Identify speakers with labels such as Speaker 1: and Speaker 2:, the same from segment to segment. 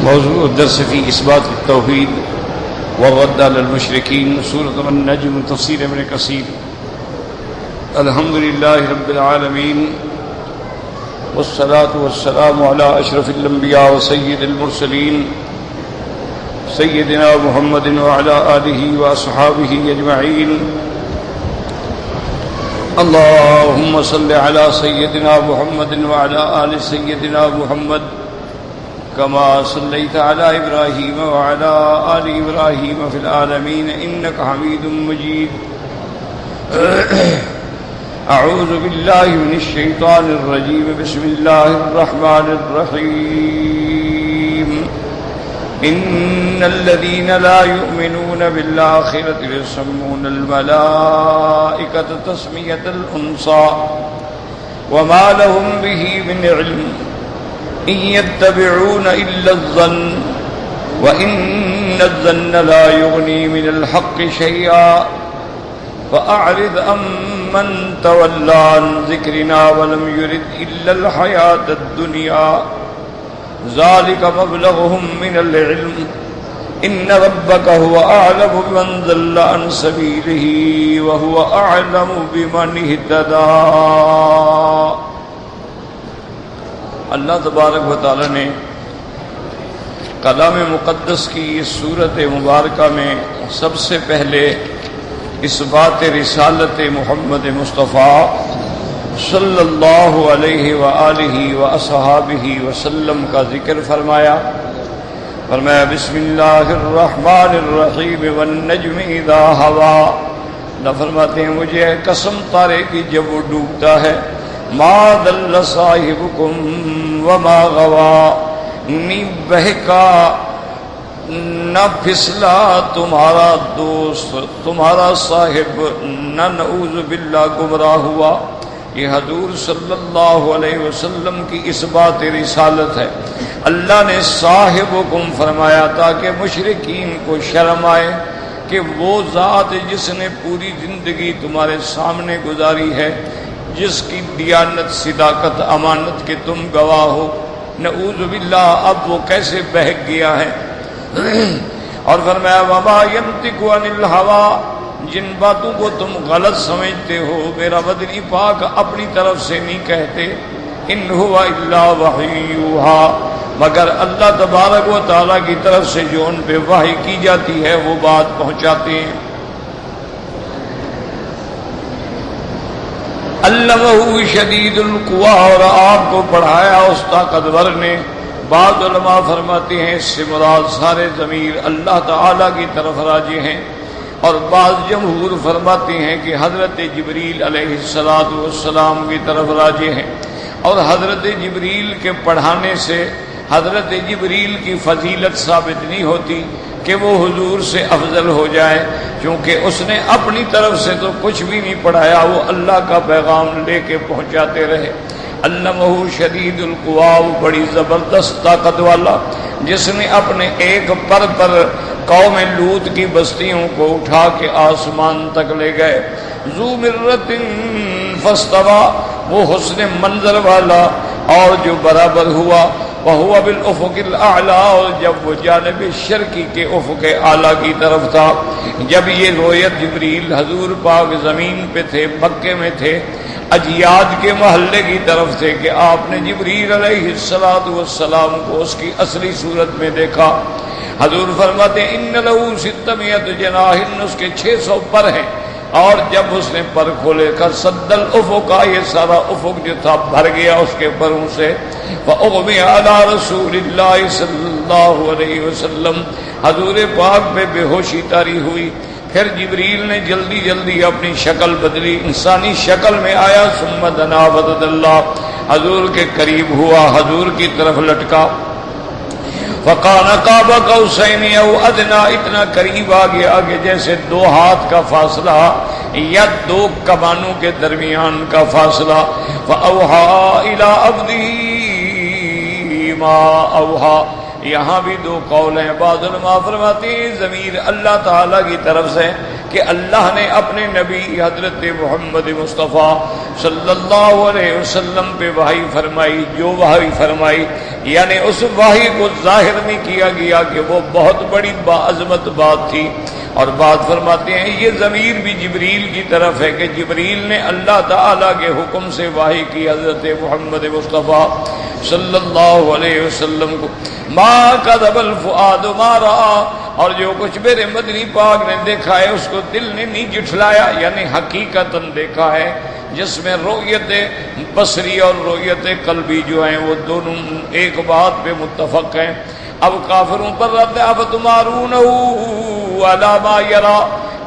Speaker 1: موضوع الدرس في إثبات التوحيد والرد على المشركين، سورة النجم، تفسير ابن كثير. الحمد لله رب العالمين، والصلاة والسلام على أشرف الأنبياء وسيد المرسلين سيدنا محمد وعلى آله وأصحابه أجمعين. اللهم صل على سيدنا محمد وعلى آل سيدنا محمد كما صليت على إبراهيم وعلى آل إبراهيم في العالمين إنك حميد مجيد. أعوذ بالله من الشيطان الرجيم. بسم الله الرحمن الرحيم. إن الذين لا يؤمنون بالآخرة يسمون الملائكة تسمية الأنثى وما لهم به من علم إن يتبعون إلا الظن وإن الظن لا يغني من الحق شيئا فأعرض عمن تولى عن ذكرنا ولم يرد إلا الحياة الدنيا ذلك مبلغهم من العلم إن ربك هو أعلم بمن ضل عن سبيله وهو أعلم بمن اهتدى. اللہ تبارک و تعالی نے کلام مقدس کی اس سورت مبارکہ میں سب سے پہلے اس بات رسالت محمد مصطفیٰ صلی اللہ علیہ وآلہ واصحابہ وسلم کا ذکر فرمایا. بسم اللہ الرحمن الرحیم والنجم اذا ہوا. اللہ فرماتے ہیں مجھے قسم تارے کی جب وہ ڈوبتا ہے. ما ضل صاحبکم وما غوا. نی بہکا نہ پھسلا تمہارا دوست تمہارا صاحب نہ نعوذ باللہ گمراہ ہوا. یہ حضور صلی اللہ علیہ وسلم کی اس بات رسالت ہے. اللہ نے صاحبکم فرمایا تاکہ مشرکین کو شرم آئے کہ وہ ذات جس نے پوری زندگی تمہارے سامنے گزاری ہے، جس کی دیانت صداقت امانت کے تم گواہ ہو، نعوذ باللہ اب وہ کیسے بہک گیا ہے. اور فرمایا وما ينطق عن الهوى. جن باتوں کو تم غلط سمجھتے ہو میرا مدنی پاک اپنی طرف سے نہیں کہتے. ان هو الا وحی یوحی. مگر اللہ تبارک و تعالیٰ کی طرف سے جو ان پہ وحی کی جاتی ہے وہ بات پہنچاتے ہیں. علمہ شدید القویٰ. اور آپ کو پڑھایا اس طاقتور نے. بعض علماء فرماتے ہیں اس سے مراد سارے ضمیر اللہ تعالیٰ کی طرف راجع ہیں، اور بعض جمہور فرماتے ہیں کہ حضرت جبریل علیہ السلام کی طرف راجع ہیں. اور حضرت جبریل کے پڑھانے سے حضرت جبریل کی فضیلت ثابت نہیں ہوتی کہ وہ حضور سے افضل ہو جائے، کیونکہ اس نے اپنی طرف سے تو کچھ بھی نہیں پڑھایا، وہ اللہ کا پیغام لے کے پہنچاتے رہے. علمہ شدید القویٰ، بڑی زبردست طاقت والا، جس نے اپنے ایک پر قوم لوط کی بستیوں کو اٹھا کے آسمان تک لے گئے. ذو مرۃ فاستویٰ، وہ حسن منظر والا اور جو برابر ہوا. وَهُوَ بِالْأُفُقِ الْأَعْلَىٰ، اور جب وہ جانب شرقی کے افق اعلیٰ کی طرف تھا. جب یہ رویت جبریل حضور پاک زمین پہ تھے، مکے میں تھے، اجیاد کے محلے کی طرف تھے کہ آپ نے جبریل علیہ السلام کو اس کی اصلی صورت میں دیکھا. حضور فرماتے ہیں ان لہو 600 جناح، اس کے 600 پر ہیں. اور جب اس نے پر کھولے کر سد الافق، یہ سارا افق جو تھا بھر گیا اس کے پروں سے. فاغمی علی رسول اللہ صلی اللہ علیہ وسلم، حضور پاک پہ بے ہوشی طاری ہوئی. پھر جبریل نے جلدی جلدی اپنی شکل بدلی، انسانی شکل میں آیا. ثم دنا فتد اللہ، حضور کے قریب ہوا، حضور کی طرف لٹکا. فقال قاب قوسین او ادنی، اتنا قریب آ گیا کہ جیسے 2 ہاتھ کا فاصلہ یا 2 کمانوں کے درمیان کا فاصلہ. فاوحى الى عبده ما اوحى. یہاں بھی 2 قول ہیں. بعض علماء فرماتے ہیں ضمیر اللہ تعالیٰ کی طرف سے کہ اللہ نے اپنے نبی حضرت محمد مصطفیٰ صلی اللہ علیہ وسلم پہ وحی فرمائی، جو وحی فرمائی یعنی اس وحی کو ظاہر نہیں کیا گیا کہ وہ بہت بڑی باعظمت بات تھی۔ اور بات فرماتے ہیں یہ ضمیر بھی جبریل کی طرف ہے کہ جبریل نے اللہ تعالیٰ کے حکم سے وحی کی حضرت محمد مصطفیٰ صلی اللہ علیہ وسلم کو۔ ما کذب الفؤاد ما رأى، اور جو کچھ میرے مدنی پاک نے دیکھا ہے اس کو دل نے نہیں جھٹلایا، یعنی حقیقتاً دیکھا ہے، جس میں رؤیت بصری اور رؤیت قلبی جو ہیں وہ دونوں ایک بات پہ متفق ہیں۔ اب کافروں پر رد ہے، اب تمارونہ علی ما یری،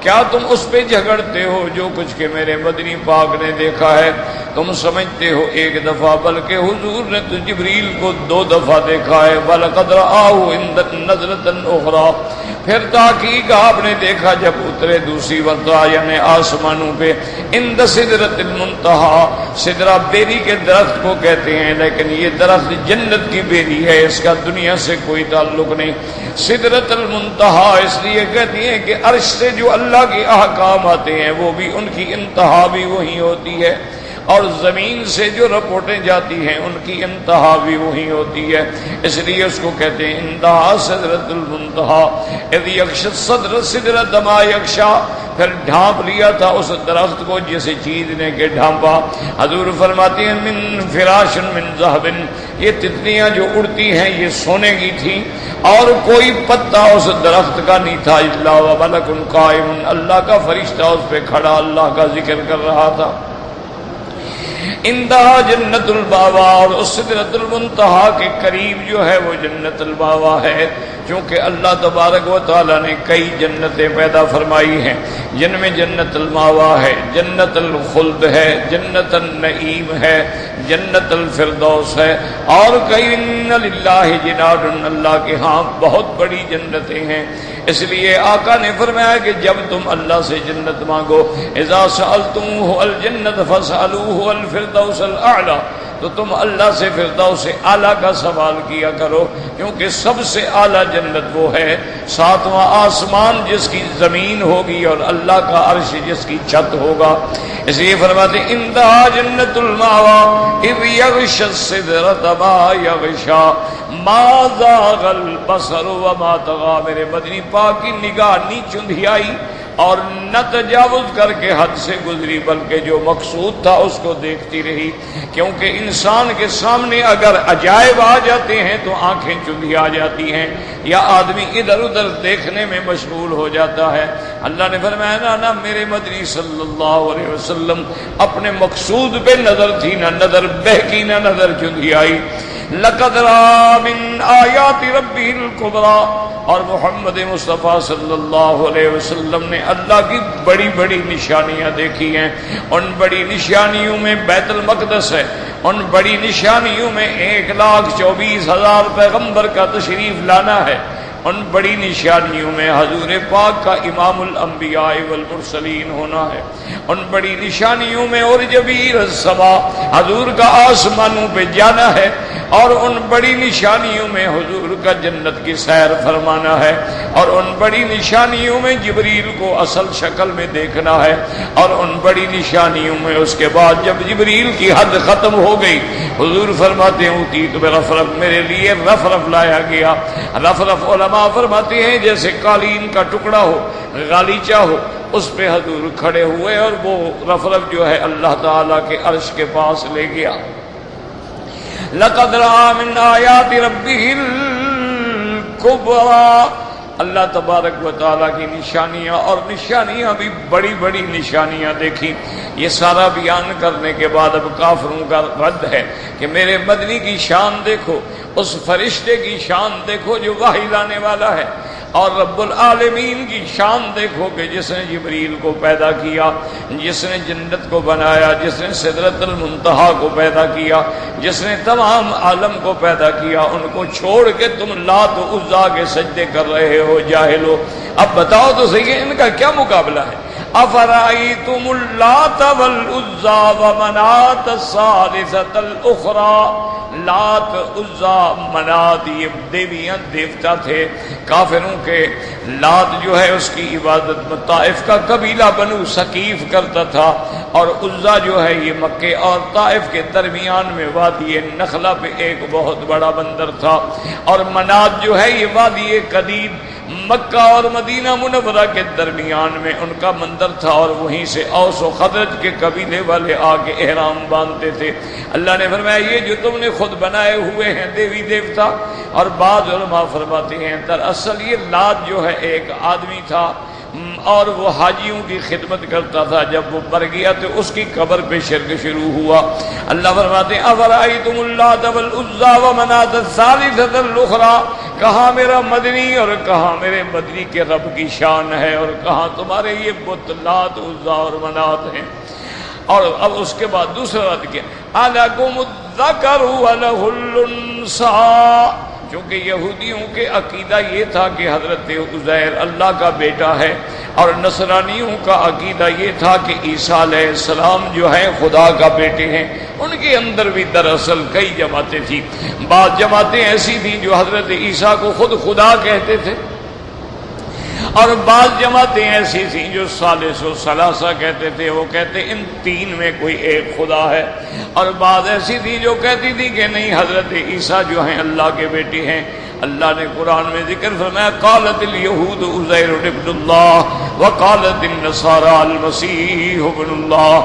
Speaker 1: کیا تم اس پہ جھگڑتے ہو جو کچھ کہ میرے مدنی پاک نے دیکھا ہے؟ تم سمجھتے ہو ایک دفعہ، بلکہ حضور نے تو جبریل کو 2 دفعہ دیکھا ہے۔ وَلَقَدْ رَآهُ نَزْلَةً أُخْرَىٰ، پھر تحقیق آپ نے دیکھا جب اترے دوسری مرتبہ یعنی آسمانوں پہ، عند سدرۃ المنتہی، سدرہ بیری کے درخت کو کہتے ہیں، لیکن یہ درخت جنت کی بیری ہے، اس کا دنیا سے کوئی تعلق نہیں۔ سدرۃ المنتہی اس لیے کہتی ہیں کہ عرش سے جو اللہ کے احکام آتے ہیں وہ بھی ان کی انتہا بھی وہی ہوتی ہے، اور زمین سے جو رپورٹیں جاتی ہیں ان کی انتہا بھی وہی ہوتی ہے، اس لیے اس کو کہتے ہیں انتہا سدرۃ المنتہی۔ اذ یغشی الصدر سدرۃ ما یغشی، پھر ڈھانپ لیا تھا اس درخت کو جس چیز نے کہ ڈھانپا۔ حضور فرماتے ہیں من فراش من ذهب، یہ تتلیاں جو اڑتی ہیں یہ سونے کی تھیں، اور کوئی پتا اس درخت کا نہیں تھا الا وملک قائم، اللہ کا فرشتہ اس پہ کھڑا اللہ کا ذکر کر رہا تھا۔ اندہا جنت الماوا، اور اس سدرۃ المنتہا کے قریب جو ہے وہ جنت الماوا ہے، کیونکہ اللہ تبارک و تعالیٰ نے کئی جنتیں پیدا فرمائی ہیں جن میں جنت الماوا ہے، جنت الخلد ہے، جنت النعیم ہے، جنت الفردوس ہے، اور کئی ان للہ جنان، اللہ کے ہاں بہت بڑی جنتیں ہیں۔ اس لیے آقا نے فرمایا کہ جب تم اللہ سے جنت مانگو، اذا سألتموہ الجنت فاسألوہ الفردوس الاعلی، تو تم اللہ سے فردوس اعلیٰ کا سوال کیا کرو، کیونکہ سب سے اعلیٰ جنت وہ ہے، 7واں آسمان جس کی زمین ہوگی اور اللہ کا عرش جس کی چھت ہوگا۔ اس لیے فرماتے ہیں انتہا جنت الماوا اذ یغشی السدرۃ ما یغشی ما زاغ البصر وما طغی، میرے مدنی پاک کی نگاہ نہیں چندھیائی اور نہ تجاوز کر کے حد سے گزری، بلکہ جو مقصود تھا اس کو دیکھتی رہی، کیونکہ انسان کے سامنے اگر عجائب آ جاتے ہیں تو آنکھیں چندھی آ جاتی ہیں یا آدمی ادھر ادھر دیکھنے میں مشغول ہو جاتا ہے۔ اللہ نے فرمایا نا میرے مدنی صلی اللہ علیہ وسلم اپنے مقصود پہ نظر تھی، نہ نظر بہکی نہ نظر چندھی آئی۔ لقد رأى من آیات ربہ الکبریٰ، اور محمد مصطفیٰ صلی اللہ علیہ وسلم نے اللہ کی بڑی بڑی نشانیاں دیکھی ہیں۔ ان بڑی نشانیوں میں بیت المقدس ہے، ان بڑی نشانیوں میں 1,24,000 پیغمبر کا تشریف لانا ہے، ان بڑی نشانیوں میں حضور پاک کا امام الانبیاء والمرسلین ہونا ہے، ان بڑی نشانیوں میں عرجبی السما، حضور کا آسمانوں پہ جانا ہے، اور ان بڑی نشانیوں میں حضور کا جنت کی سیر فرمانا ہے، اور ان بڑی نشانیوں میں جبریل کو اصل شکل میں دیکھنا ہے، اور ان بڑی نشانیوں میں اس کے بعد جب جبریل کی حد ختم ہو گئی، حضور فرماتے ہیں اوتیت برفرف، میرے لیے رفرف لایا گیا۔ رفرف علماء فرماتے ہیں جیسے قالین کا ٹکڑا ہو، غالیچہ ہو، اس پہ حضور کھڑے ہوئے اور وہ رفرف جو ہے اللہ تعالیٰ کے عرش کے پاس لے گیا۔ لقد رأى من آیات ربہ الکبریٰ، اللہ تبارک و تعالیٰ کی نشانیاں، اور نشانیاں بھی بڑی بڑی نشانیاں دیکھی۔ یہ سارا بیان کرنے کے بعد اب کافروں کا رد ہے کہ میرے مدنی کی شان دیکھو، اس فرشتے کی شان دیکھو جو وحی لانے والا ہے، اور رب العالمین کی شان دیکھو کہ جس نے جبریل کو پیدا کیا، جس نے جنت کو بنایا، جس نے سدرۃ المنتہا کو پیدا کیا، جس نے تمام عالم کو پیدا کیا، ان کو چھوڑ کے تم لات و عزا کے سجدے کر رہے ہو جاہلو۔ اب بتاؤ تو صحیح ان کا کیا مقابلہ ہے؟ افرأیتم اللات والعزی ومناة الثالثة الاخرى، لات، عزی، منات یہ دیویاں دیوتا تھے کافروں کے۔ لات جو ہے اس کی عبادت طائف کا قبیلہ بنو ثقیف کرتا تھا، اور عزی جو ہے یہ مکے اور طائف کے درمیان میں وادی نخلہ پہ ایک بہت بڑا بندر تھا، اور منات جو ہے یہ وادی قدیم مکہ اور مدینہ منورہ کے درمیان میں ان کا مندر تھا، اور وہیں سے اوس و خزرج کے قبیلے والے آ کے احرام باندھتے تھے۔ اللہ نے فرمایا یہ جو تم نے خود بنائے ہوئے ہیں دیوی دیوتا، اور بعض علماء فرماتے ہیں دراصل یہ لات جو ہے ایک آدمی تھا اور وہ حاجیوں کی خدمت کرتا تھا، جب وہ مر گیا تو اس کی قبر پہ شرک شروع ہوا۔ اللہ فرماتے ہیں افرأیتم اللات والعزی ومناة الثالثة الاخرى، کہاں میرا مدنی اور کہاں میرے مدنی کے رب کی شان ہے، اور کہاں تمہارے یہ بت لات، عزی اور منات ہیں۔ اور اب اس کے بعد دوسرا بات کیا، الکم الذکر وله الانثی، کیونکہ یہودیوں کے عقیدہ یہ تھا کہ حضرت عزیر اللہ کا بیٹا ہے، اور نصرانیوں کا عقیدہ یہ تھا کہ عیسیٰ علیہ السلام جو ہے خدا کا بیٹے ہیں۔ ان کے اندر بھی دراصل کئی جماعتیں تھیں، بعض جماعتیں ایسی تھیں جو حضرت عیسیٰ کو خود خدا کہتے تھے، اور بعض جماعتیں ایسی تھیں جو ثالث و ثلاثہ کہتے تھے، وہ کہتے ان تین میں کوئی ایک خدا ہے، اور بعض ایسی تھی جو کہتی تھی کہ نہیں حضرت عیسیٰ جو ہیں اللہ کے بیٹے ہیں۔ اللہ نے قرآن میں ذکر فرمایا قالت الیہود عزیر ابن اللہ وقالت النصارى المسیح ابن اللہ،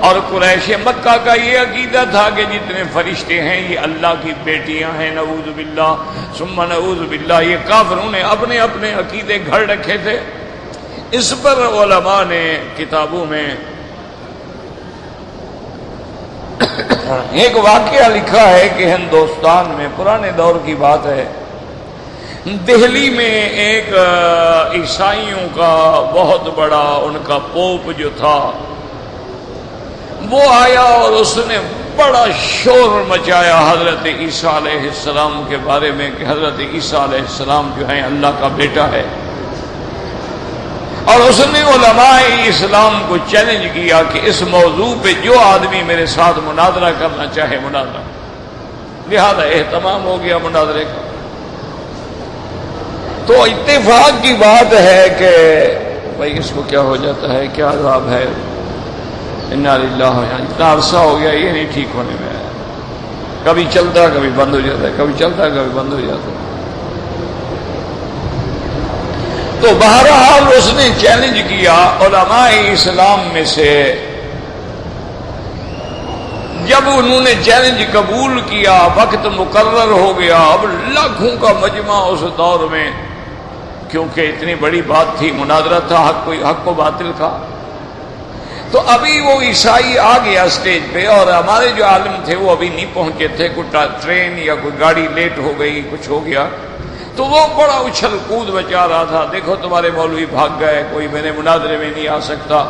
Speaker 1: اور قریش مکہ کا یہ عقیدہ تھا کہ جتنے فرشتے ہیں یہ اللہ کی بیٹیاں ہیں، نعوذ باللہ ثم نعوذ باللہ۔ یہ کافروں نے اپنے اپنے عقیدے گھڑ رکھے تھے۔ اس پر علماء نے کتابوں میں ایک واقعہ لکھا ہے کہ ہندوستان میں پرانے دور کی بات ہے، دہلی میں ایک عیسائیوں کا بہت بڑا ان کا پوپ جو تھا وہ آیا اور اس نے بڑا شور مچایا حضرت عیسیٰ علیہ السلام کے بارے میں کہ حضرت عیسیٰ علیہ السلام جو ہیں اللہ کا بیٹا ہے، اور اس نے علماء اسلام کو چیلنج کیا کہ اس موضوع پہ جو آدمی میرے ساتھ مناظرہ کرنا چاہے مناظرہ، لہذا اہتمام ہو گیا مناظرے کا۔ تو اتفاق کی بات ہے کہ بھائی اس کو کیا ہو جاتا ہے، کیا عذاب ہے، انا للہ، اتنا عرصہ ہو گیا یہ نہیں ٹھیک ہونے میں، کبھی چلتا کبھی بند ہو جاتا ہے، کبھی چلتا کبھی بند ہو جاتا ہے۔ تو بہرحال اس نے چیلنج کیا علماء اسلام میں سے، جب انہوں نے چیلنج قبول کیا وقت مقرر ہو گیا، اب لاکھوں کا مجمع اس دور میں، کیونکہ اتنی بڑی بات تھی، مناظرہ تھا حق و باطل کا، تو ابھی وہ عیسائی آ گیا اسٹیج پہ، اور ہمارے جو عالم تھے وہ ابھی نہیں پہنچے تھے، کوئی ٹرین یا کوئی گاڑی لیٹ ہو گئی، کچھ ہو گیا، تو وہ بڑا اچھل کود مچا رہا تھا، دیکھو تمہارے مولوی بھاگ گئے، کوئی میرے مناظرے میں نہیں آ سکتا۔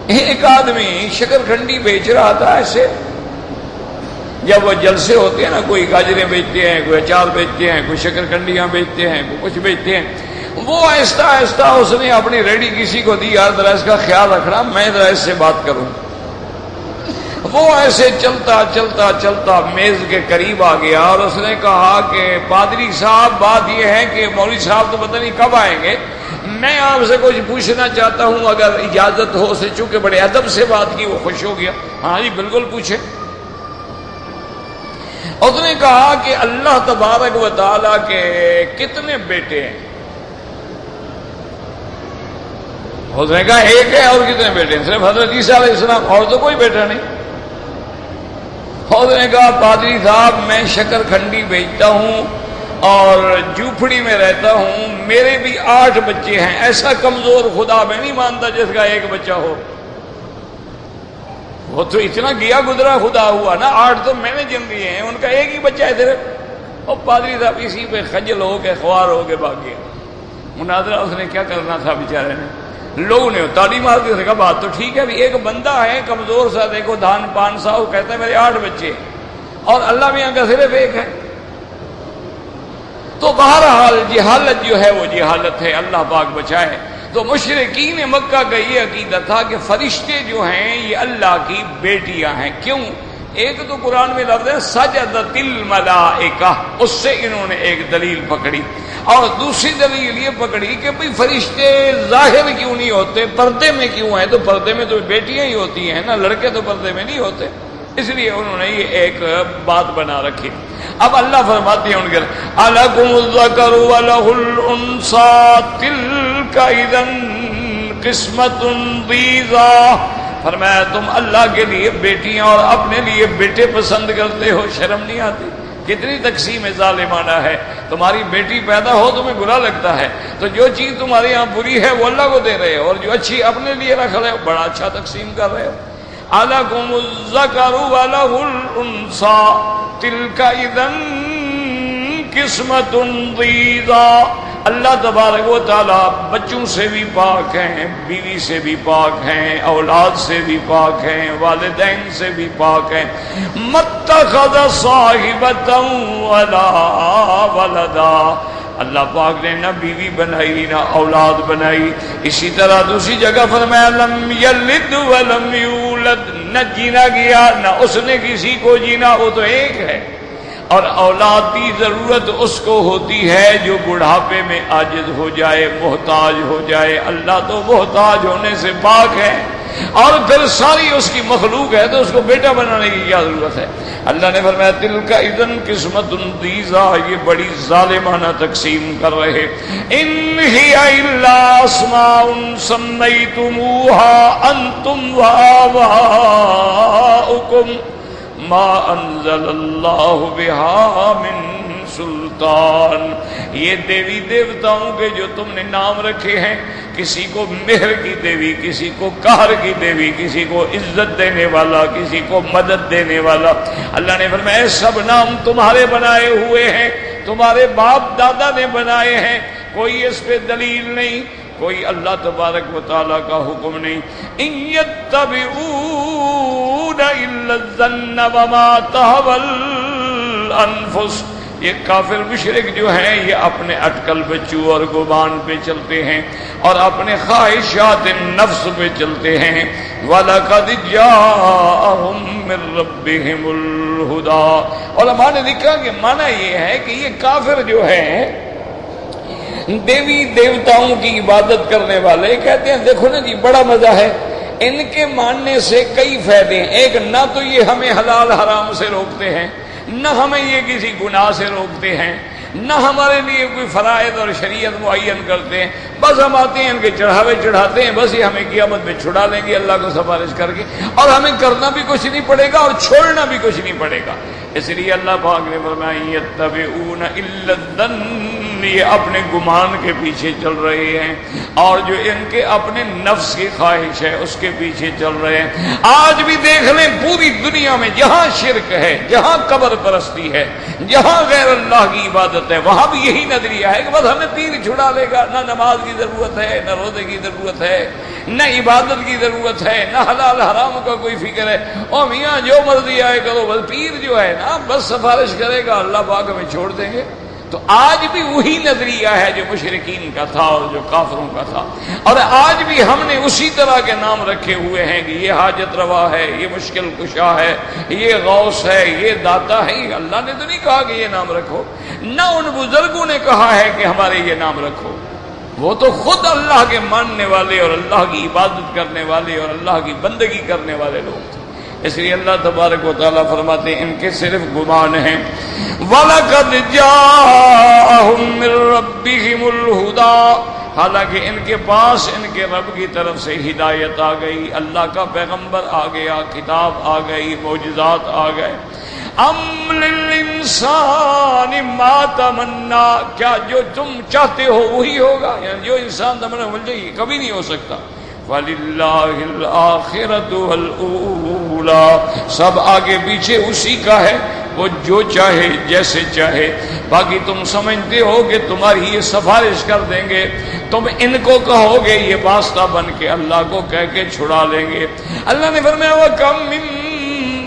Speaker 1: ایک آدمی شکرکھنڈی بیچ رہا تھا ایسے، جب وہ جلسے ہوتے ہیں نا، کوئی گاجریں بیچتے ہیں، کوئی اچار بیچتے ہیں، کوئی شکرکھنڈیاں بیچتے ہیں، کوئی کچھ بیچتے ہیں، وہ آہستہ آہستہ اس نے اپنی ریڈی کسی کو دی، یار ذرا اس کا خیال رکھنا، میں ذرا اس سے بات کروں۔ وہ ایسے چلتا چلتا چلتا میز کے قریب آ گیا، اور اس نے کہا کہ پادری صاحب بات یہ ہے کہ مولوی صاحب تو پتہ نہیں کب آئیں گے، میں آپ سے کچھ پوچھنا چاہتا ہوں اگر اجازت ہو۔ اسے چونکہ بڑے ادب سے بات کی وہ خوش ہو گیا، ہاں جی بالکل پوچھے۔ اس نے کہا کہ اللہ تبارک و تعالیٰ کے کتنے بیٹے ہیں؟ اس نے کہا ایک ہے، اور کتنے بیٹے ہیں؟ صرف حضرت عیسیٰ علیہ السلام، اور تو کوئی بیٹا نہیں۔ اس نے کہا پادری صاحب میں شکرکھنڈی بیچتا ہوں اور جھوپڑی میں رہتا ہوں، میرے بھی 8 بچے ہیں، ایسا کمزور خدا میں نہیں مانتا جس کا ایک بچہ ہو۔ وہ تو اتنا گیا گزرا خدا ہوا نا، 8 تو میں نے جن لیے ہیں، ان کا ایک ہی بچہ ہے صرف۔ اور پادری صاحب اسی پہ خجل ہو کے خوار ہو کے بھاگ گیا۔ مناظرہ اس نے کیا کرنا تھا بیچارے نے، لوگوں نے تالی مار دی، کہا بات تو ٹھیک ہے، ایک بندہ ہے کمزور سا، دیکھو دھان پان سا، وہ کہتا ہے میرے 8 بچے، اور اللہ میاں کا صرف ایک ہے۔ تو بہرحال جہالت جو ہے وہ جہالت ہے، اللہ پاک بچائے۔ تو مشرکین مکہ کا یہ عقیدہ تھا کہ فرشتے جو ہیں یہ اللہ کی بیٹیاں ہیں. کیوں؟ ایک تو قرآن میں لفظ ہے سجدت الملائکہ، اس سے انہوں نے ایک دلیل پکڑی، اور دوسری دلیل یہ پکڑی کہ بھئی فرشتے ظاہر کیوں نہیں ہوتے، پردے میں کیوں ہیں؟ تو پردے میں تو بیٹیاں ہی ہوتی ہیں نا، لڑکے تو پردے میں نہیں ہوتے. اس لیے انہوں نے یہ ایک بات بنا رکھی. اب اللہ فرماتے ہیں ان کے الکم الذکر ولہ الانثی تلک اذا قسمۃ ضیزی. فرمایا تم اللہ کے لیے بیٹیاں اور اپنے لیے بیٹے پسند کرتے ہو، شرم نہیں آتی؟ کتنی تقسیم ظالمانہ ہے. تمہاری بیٹی پیدا ہو تمہیں برا لگتا ہے، تو جو چیز تمہارے یہاں بری ہے وہ اللہ کو دے رہے ہو، اور جو اچھی اپنے لیے رکھ رہے ہو بڑا اچھا تقسیم کر رہے ہو. الکم الذکر ولہ الانثی تلک اذا قسمۃ ضیزی. اللہ تبارک و تعالیٰ بچوں سے بھی پاک ہیں، بیوی سے بھی پاک ہیں، اولاد سے بھی پاک ہیں، والدین سے بھی پاک ہیں. متخذ صاحبۃ ولا ولدا. اللہ پاک نے نہ بیوی بنائی نہ اولاد بنائی. اسی طرح دوسری جگہ فرمایا لم یلد ولم یولد. نہ جینا گیا نہ اس نے کسی کو جینا، وہ تو ایک ہے. اور اولاد کی ضرورت اس کو ہوتی ہے جو بڑھاپے میں عاجز ہو جائے، محتاج ہو جائے. اللہ تو محتاج ہونے سے پاک ہے، اور پھر ساری اس کی مخلوق ہے، تو اس کو بیٹا بنانے کی کیا ضرورت ہے؟ اللہ نے فرمایا تلک اذا قسمۃ ضیزی. یہ بڑی ظالمانہ تقسیم کر رہے. ان ہی الا اسماء سمیتموها انتم وآباؤکم ما انزل اللہ بہا من سلطان. یہ دیوی دیوتاؤں کے جو تم نے نام رکھے ہیں، کسی کو مہر کی دیوی، کسی کو قہر کی دیوی، کسی کو عزت دینے والا، کسی کو مدد دینے والا. اللہ نے فرمایا سب نام تمہارے بنائے ہوئے ہیں، تمہارے باپ دادا نے بنائے ہیں. کوئی اس پہ دلیل نہیں، کوئی اللہ تبارک و تعالیٰ کا حکم نہیں. ان یتبعون الا الظن وما تهوى الانفس. یہ کافر مشرک جو ہیں یہ اپنے اٹکل بچوں اور گمان پہ چلتے ہیں اور اپنے خواہشات نفس پہ چلتے ہیں. وَلَقَدْ جَاءَهُم مِّن رَّبِّهِمُ الْهُدَىٰ. علماء نے لکھا کہ معنی یہ ہے کہ یہ کافر جو ہیں دیوی دیوتاؤں کی عبادت کرنے والے کہتے ہیں دیکھو نا جی بڑا مزہ ہے، ان کے ماننے سے کئی فائدے ہیں. ایک نہ تو یہ ہمیں حلال حرام سے روکتے ہیں، نہ ہمیں یہ کسی گناہ سے روکتے ہیں، نہ ہمارے لیے کوئی فرائض اور شریعت معین کرتے ہیں. بس ہم آتے ہیں ان کے چڑھاوے چڑھاتے ہیں، بس یہ ہمیں قیامت میں چھڑا لیں گے اللہ کو سفارش کر کے، اور ہمیں کرنا بھی کچھ نہیں پڑے گا اور چھوڑنا بھی کچھ نہیں پڑے گا. اس لیے اللہ پاک نے فرمایا یتبعون الا الظن. یہ اپنے گمان کے پیچھے چل رہے ہیں، اور جو ان کے اپنے نفس کی خواہش ہے اس کے پیچھے چل رہے ہیں. آج بھی دیکھ لیں پوری دنیا میں جہاں شرک ہے، جہاں قبر پرستی ہے، جہاں غیر اللہ کی عبادت ہے، وہاں بھی یہی نظریہ ہے کہ بس ہمیں پیر چھڑا لے گا. نہ نماز کی ضرورت ہے، نہ روزے کی ضرورت ہے، نہ عبادت کی ضرورت ہے، نہ حلال حرام کا کوئی فکر ہے. او میاں جو مرضی آئے کرو، بس پیر جو ہے نا بس سفارش کرے گا، اللہ پاک ہمیں چھوڑ دیں گے. تو آج بھی وہی نظریہ ہے جو مشرکین کا تھا اور جو کافروں کا تھا، اور آج بھی ہم نے اسی طرح کے نام رکھے ہوئے ہیں کہ یہ حاجت روا ہے، یہ مشکل کشا ہے، یہ غوث ہے، یہ داتا ہے. اللہ نے تو نہیں کہا کہ یہ نام رکھو، نہ ان بزرگوں نے کہا ہے کہ ہمارے یہ نام رکھو. وہ تو خود اللہ کے ماننے والے اور اللہ کی عبادت کرنے والے اور اللہ کی بندگی کرنے والے لوگ تھے. اس لیے اللہ تبارک و تعالیٰ فرماتے ہیں ان کے صرف گمان ہیں. وَلَقَدْ جَاءَهُم مِّن رَّبِّهِمُ الْهُدَىٰ. حالانکہ ان کے پاس ان کے رب کی طرف سے ہدایت آ گئی، اللہ کا پیغمبر آ گیا، کتاب آ گئی، معجزات آ گئے. ام للانسان ما تمنا. کیا جو تم چاہتے ہو وہی ہوگا؟ یعنی جو انسان تمنا مل جائے کبھی نہیں ہو سکتا. وَلِلَّهِ الْآخِرَةُ وَالْأُولَىٰ. سب آگے پیچھے اسی کا ہے، وہ جو چاہے جیسے چاہے. باقی تم سمجھتے ہو کہ تمہاری یہ سفارش کر دیں گے، تم ان کو کہو گے یہ واسطہ بن کے اللہ کو کہہ کے چھڑا لیں گے. اللہ نے فرمایا وَكَم مِّن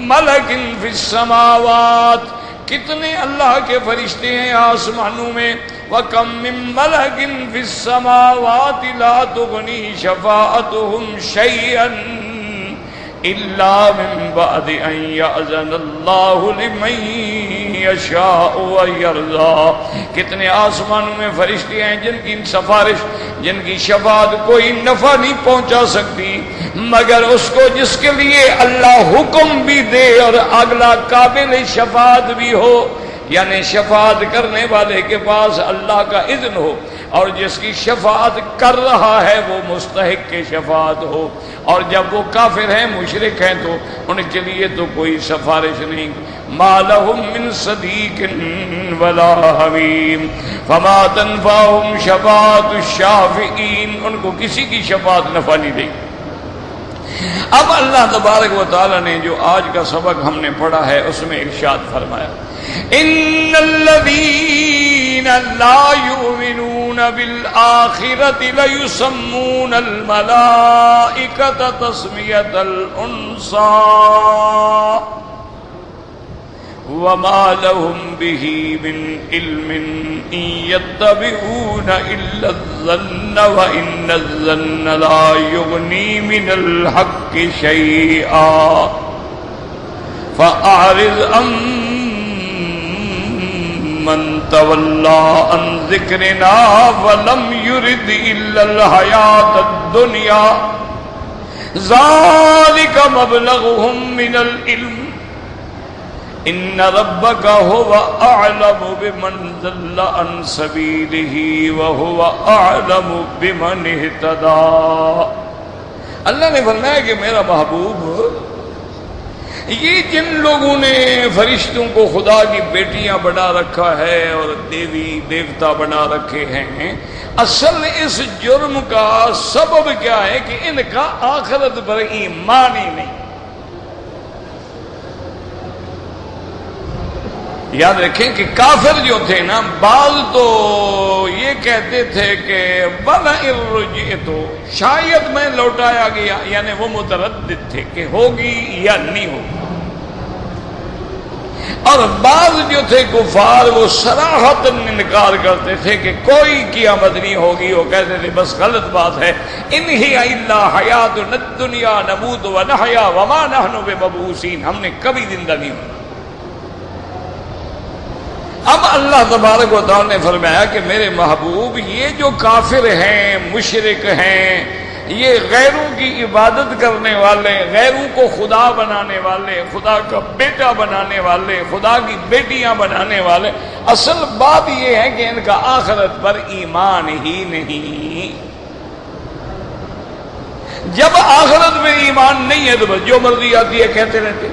Speaker 1: مَلَكٍ فِي السَّمَاوَاتِ. کتنے اللہ کے فرشتے ہیں آسمانوں میں. وَكَم مِّن مَّلَكٍ فِي السَّمَاوَاتِ لَا تُغْنِي شَفَاعَتُهُمْ شَيْئًا إِلَّا مِن بَعْدِ أَن يَأْذَنَ اللَّهُ لِمَن يَشَاءُ وَيَرْضَىٰ. کتنے آسمانوں میں فرشتے ہیں جن کی سفارش، جن کی شفاعت کوئی نفع نہیں پہنچا سکتی مگر اس کو جس کے لیے اللہ حکم بھی دے اور اگلا قابل شفاعت بھی ہو، یعنی شفاعت کرنے والے کے پاس اللہ کا اذن ہو، اور جس کی شفاعت کر رہا ہے وہ مستحق کے شفاعت ہو. اور جب وہ کافر ہیں، مشرک ہیں، تو ان کے لیے تو کوئی سفارش نہیں. ما لهم من صدیق ولا حمیم فما تنفعهم شفاعت الشافعین. ان کو کسی کی شفاعت نفع نہیں دے. اب اللہ تبارک و تعالی نے جو آج کا سبق ہم نے پڑھا ہے اس میں ارشاد فرمایا ان الذین لا یؤمنون بالآخرۃ لیسمون الملائکۃ تسمیۃ الانثی وما لهم به من علم ان يتبعون الا الظن وان الظن لا يغني من الحق شيئا فاعرض عن من تولى عن ذكرنا ولم يرد الا الحياة الدنيا ذلك مبلغهم من العلم ان ربک هو اعلم بمن ضل عن سبیلہ وهو اعلم بمن اہتدی. اللہ نے فرمایا کہ میرا محبوب، یہ جن لوگوں نے فرشتوں کو خدا کی بیٹیاں بنا رکھا ہے اور دیوی دیوتا بنا رکھے ہیں، اصل اس جرم کا سبب کیا ہے کہ ان کا آخرت پر ایمان ہی نہیں. یاد رکھیں کہ کافر جو تھے نا، بعض تو یہ کہتے تھے کہ وَلَئِن رُجِعْتُ، شاید میں لوٹایا گیا، یعنی وہ متردد تھے کہ ہوگی یا نہیں ہوگی. اور بعض جو تھے کفار وہ صراحتاً انکار کرتے تھے کہ کوئی قیامت نہیں ہوگی. وہ کہتے تھے بس غلط بات ہے، ان ہی الا حیاتنا الدنیا نموت ونحیا وما نحن بمبعوثین، ہم نے کبھی زندہ نہیں ہونا. اب اللہ تبارک و تعالی نے فرمایا کہ میرے محبوب، یہ جو کافر ہیں، مشرک ہیں، یہ غیروں کی عبادت کرنے والے، غیروں کو خدا بنانے والے، خدا کا بیٹا بنانے والے، خدا کی بیٹیاں بنانے والے، اصل بات یہ ہے کہ ان کا آخرت پر ایمان ہی نہیں. جب آخرت میں ایمان نہیں ہے تو بس جو مرضی آتی ہے کہتے رہتے.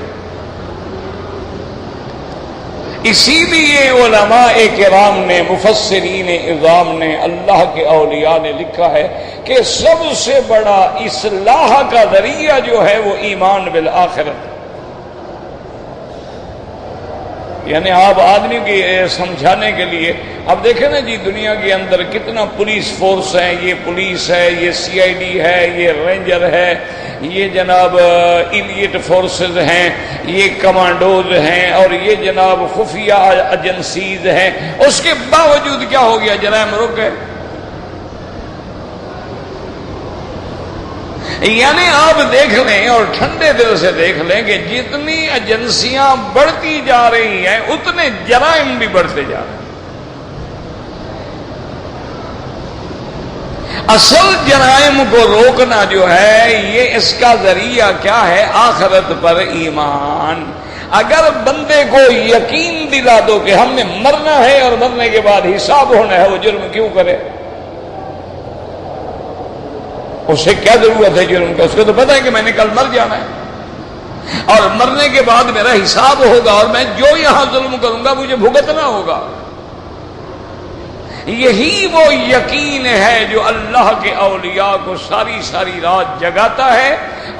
Speaker 1: اسی لیے علماء کرام نے، مفسرین اعظام نے، اللہ کے اولیاء نے لکھا ہے کہ سب سے بڑا اصلاح کا ذریعہ جو ہے وہ ایمان بالآخرت. یعنی آپ آدمی کی سمجھانے کے لیے، اب دیکھیں نا جی دنیا کے اندر کتنا پولیس فورس ہے، یہ پولیس ہے، یہ سی آئی ڈی ہے، یہ رینجر ہے، یہ جناب ایلیٹ فورسز ہیں، یہ کمانڈوز ہیں، اور یہ جناب خفیہ ایجنسیز ہیں. اس کے باوجود کیا ہو گیا؟ جرائم رک گئے. یعنی آپ دیکھ لیں اور ٹھنڈے دل سے دیکھ لیں کہ جتنی ایجنسیاں بڑھتی جا رہی ہیں اتنے جرائم بھی بڑھتے جا رہے ہیں. اصل جرائم کو روکنا جو ہے یہ اس کا ذریعہ کیا ہے؟ آخرت پر ایمان. اگر بندے کو یقین دلا دو کہ ہم نے مرنا ہے اور مرنے کے بعد حساب ہونا ہے، وہ جرم کیوں کرے؟ اسے کیا ضرورت ہے جرم کا؟ اس کو تو پتہ ہے کہ میں نے کل مر جانا ہے اور مرنے کے بعد میرا حساب ہوگا اور میں جو یہاں ظلم کروں گا مجھے بھگتنا ہوگا. یہی وہ یقین ہے جو اللہ کے اولیاء کو ساری ساری رات جگاتا ہے،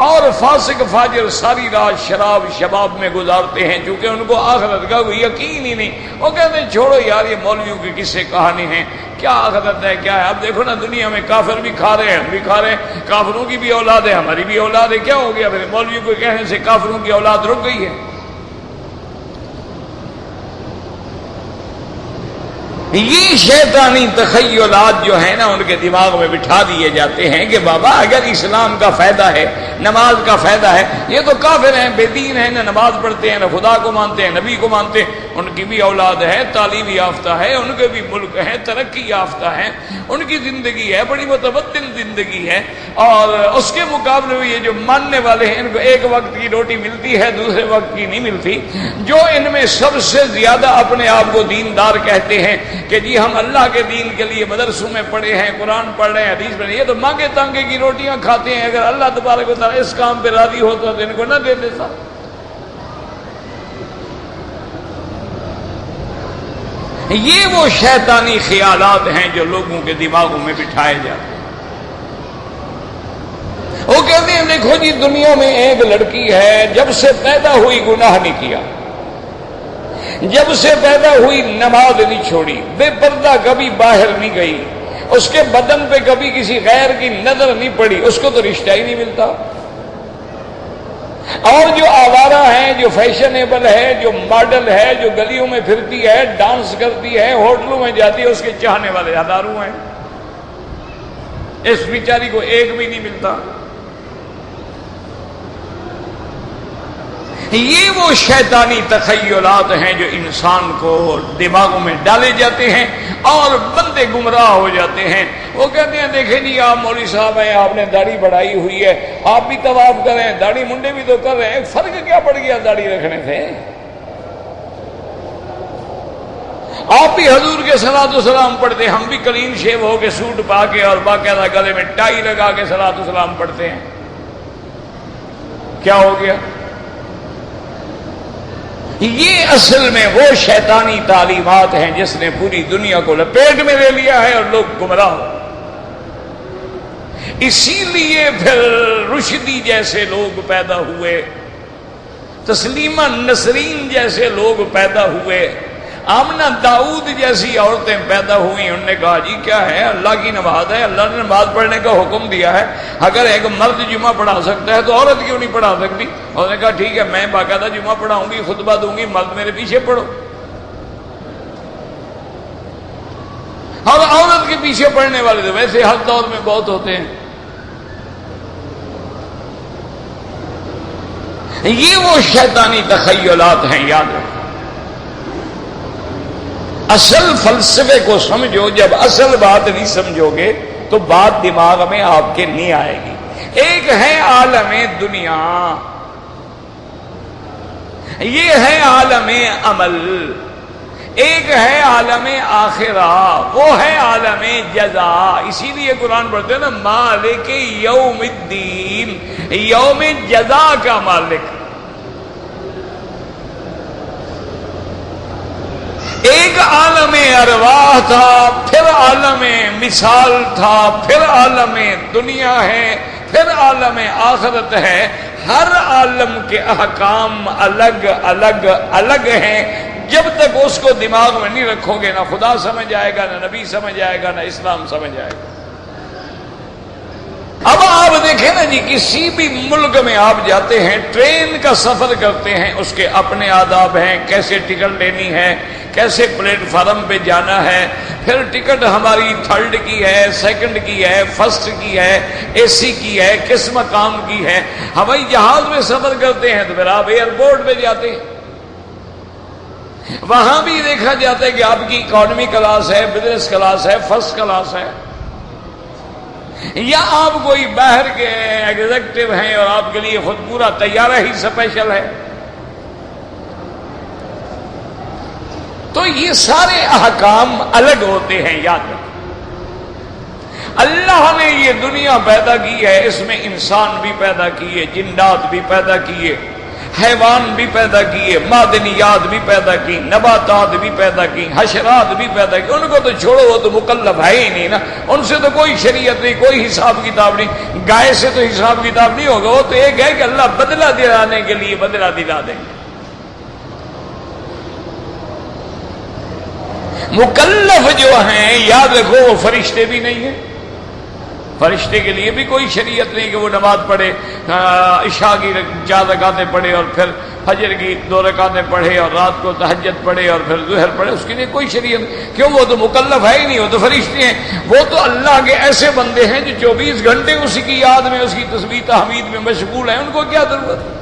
Speaker 1: اور فاسق فاجر ساری رات شراب شباب میں گزارتے ہیں چونکہ ان کو آخرت کا کوئی یقین ہی نہیں. وہ کہتے ہیں چھوڑو یار یہ مولویوں کی قصے کہانی ہیں، کیا آخرت ہے کیا ہے. اب دیکھو نا دنیا میں کافر بھی کھا رہے ہیں، ہم بھی کھا رہے ہیں، کافروں کی بھی اولاد ہے، ہماری بھی اولاد ہے. کیا ہو گیا پھر؟ مولویوں کو کہنے سے کافروں کی اولاد رک گئی ہے. یہ شیطانی تخیلات جو ہیں نا ان کے دماغ میں بٹھا دیے جاتے ہیں کہ بابا اگر اسلام کا فائدہ ہے، نماز کا فائدہ ہے، یہ تو کافر ہیں، بے دین ہیں، نہ نماز پڑھتے ہیں، نہ خدا کو مانتے ہیں، نبی کو مانتے ہیں، ان کی بھی اولاد ہے، تعلیم یافتہ ہے، ان کے بھی ملک ہے، ترقی یافتہ ہے، ان کی زندگی ہے، بڑی متبدل زندگی ہے، اور اس کے مقابلے میں یہ جو ماننے والے ہیں ان کو ایک وقت کی روٹی ملتی ہے، دوسرے وقت کی نہیں ملتی۔ جو ان میں سب سے زیادہ اپنے آپ کو دیندار کہتے ہیں کہ جی ہم اللہ کے دین کے لیے مدرسوں میں پڑھے ہیں، قرآن پڑھ رہے ہیں، حدیث پڑھ رہے ہیں، یہ تو مانگے تانگے کی روٹیاں کھاتے ہیں۔ اگر اللہ تبارک و تعالیٰ اس کام پہ راضی ہوتا تو ان کو نہ دے دیتا۔ یہ وہ شیطانی خیالات ہیں جو لوگوں کے دماغوں میں بٹھائے جاتے ہیں۔ وہ کہتے ہیں دیکھو جی دنیا میں ایک لڑکی ہے، جب سے پیدا ہوئی گناہ نہیں کیا، جب سے پیدا ہوئی نماز نہیں چھوڑی، بے پردہ کبھی باہر نہیں گئی، اس کے بدن پہ کبھی کسی غیر کی نظر نہیں پڑی، اس کو تو رشتہ ہی نہیں ملتا۔ اور جو آوارہ ہیں، جو فیشنیبل ہے، جو ماڈل ہے، جو گلیوں میں پھرتی ہے، ڈانس کرتی ہے، ہوٹلوں میں جاتی ہے، اس کے چاہنے والے ہزاروں ہیں، اس بیچاری کو ایک بھی نہیں ملتا۔ یہ وہ شیطانی تخیلات ہیں جو انسان کو دماغوں میں ڈالے جاتے ہیں اور بندے گمراہ ہو جاتے ہیں۔ وہ کہتے ہیں دیکھیں جی آپ مولوی صاحب ہیں، آپ نے داڑھی بڑھائی ہوئی ہے، آپ بھی طواف کر رہے ہیں، داڑھی منڈے بھی تو کر رہے ہیں، فرق کیا پڑ گیا داڑھی رکھنے سے؟ آپ بھی حضور کے صلاۃ والسلام پڑھتے ہیں، ہم بھی کلین شیو ہو کے سوٹ پا کے اور باقاعدہ گلے میں ٹائی لگا کے صلاۃ والسلام پڑھتے ہیں، کیا ہو گیا؟ یہ اصل میں وہ شیطانی تعلیمات ہیں جس نے پوری دنیا کو لپیٹ میں لے لیا ہے اور لوگ گمراہ ہو۔ اسی لیے پھر رشدی جیسے لوگ پیدا ہوئے، تسلیمہ نسرین جیسے لوگ پیدا ہوئے، آمنہ داؤد جیسی عورتیں پیدا ہوئیں۔ انہوں نے کہا جی کیا ہے، اللہ کی نماز ہے، اللہ نے نماز پڑھنے کا حکم دیا ہے، اگر ایک مرد جمعہ پڑھا سکتا ہے تو عورت کیوں نہیں پڑھا سکتی؟ انہوں نے کہا ٹھیک ہے میں باقاعدہ جمعہ پڑھاؤں گی، خطبہ دوں گی، مرد میرے پیچھے پڑھو۔ اور عورت کے پیچھے پڑھنے والے تو ویسے ہر دور میں بہت ہوتے ہیں۔ یہ وہ شیطانی تخیلات ہیں، یاد رکھو۔ اصل فلسفے کو سمجھو، جب اصل بات نہیں سمجھو گے تو بات دماغ میں آپ کے نہیں آئے گی۔ ایک ہے عالم دنیا، یہ ہے عالم عمل، ایک ہے عالم آخرہ، وہ ہے عالم جزا۔ اسی لیے قرآن پڑھتے ہیں نا مالک یوم الدین، یوم جزا کا مالک۔ ایک عالم ارواح تھا، پھر عالم مثال تھا، پھر عالم دنیا ہے، پھر عالم آخرت ہے۔ ہر عالم کے احکام الگ الگ الگ ہیں۔ جب تک اس کو دماغ میں نہیں رکھو گے نہ خدا سمجھ آئے گا، نہ نبی سمجھ آئے گا، نہ اسلام سمجھ آئے گا۔ اب آپ دیکھیں نا جی، کسی بھی ملک میں آپ جاتے ہیں، ٹرین کا سفر کرتے ہیں، اس کے اپنے آداب ہیں، کیسے ٹکٹ لینی ہے، کیسے پلیٹ فارم پہ جانا ہے، پھر ٹکٹ ہماری تھرڈ کی ہے، سیکنڈ کی ہے، فرسٹ کی ہے، اے سی کی ہے، کس مقام کی ہے۔ ہوائی جہاز میں سفر کرتے ہیں تو پھر آپ ایئرپورٹ پہ جاتے ہیں، وہاں بھی دیکھا جاتا ہے کہ آپ کی اکانومی کلاس ہے، بزنس کلاس ہے، فرسٹ کلاس ہے، یا آپ کوئی باہر کے ایگزیکٹو ہیں اور آپ کے لیے خود پورا طیارہ ہی اسپیشل ہے۔ تو یہ سارے احکام الگ ہوتے ہیں، یاد رکھیں۔ اللہ نے یہ دنیا پیدا کی ہے، اس میں انسان بھی پیدا کیے، جنات بھی پیدا کیے، حیوان بھی پیدا کیے، معدنیات بھی پیدا کی، نباتات بھی پیدا کی، حشرات بھی پیدا کی۔ ان کو تو چھوڑو، وہ تو مکلف ہے ہی نہیں نا، ان سے تو کوئی شریعت نہیں، کوئی حساب کتاب نہیں۔ گائے سے تو حساب کتاب نہیں ہوگا، وہ تو ایک ہے کہ اللہ بدلہ دلانے کے لیے بدلہ دلا دیں گے۔ مکلف جو ہیں، یاد رکھو وہ فرشتے بھی نہیں ہیں، فرشتے کے لیے بھی کوئی شریعت نہیں کہ وہ نماز پڑھے، عشاء کی 4 رکعتیں پڑھے اور پھر فجر کی 2 رکعتیں پڑھے اور رات کو تہجد پڑھے اور پھر ظہر پڑھے، اس کے لیے کوئی شریعت کیوں؟ وہ تو مکلف ہے ہی نہیں، وہ تو فرشتے ہیں، وہ تو اللہ کے ایسے بندے ہیں جو 24 گھنٹے اسی کی یاد میں، اس کی تسبیح تحمید میں مشغول ہیں، ان کو کیا ضرورت ہے؟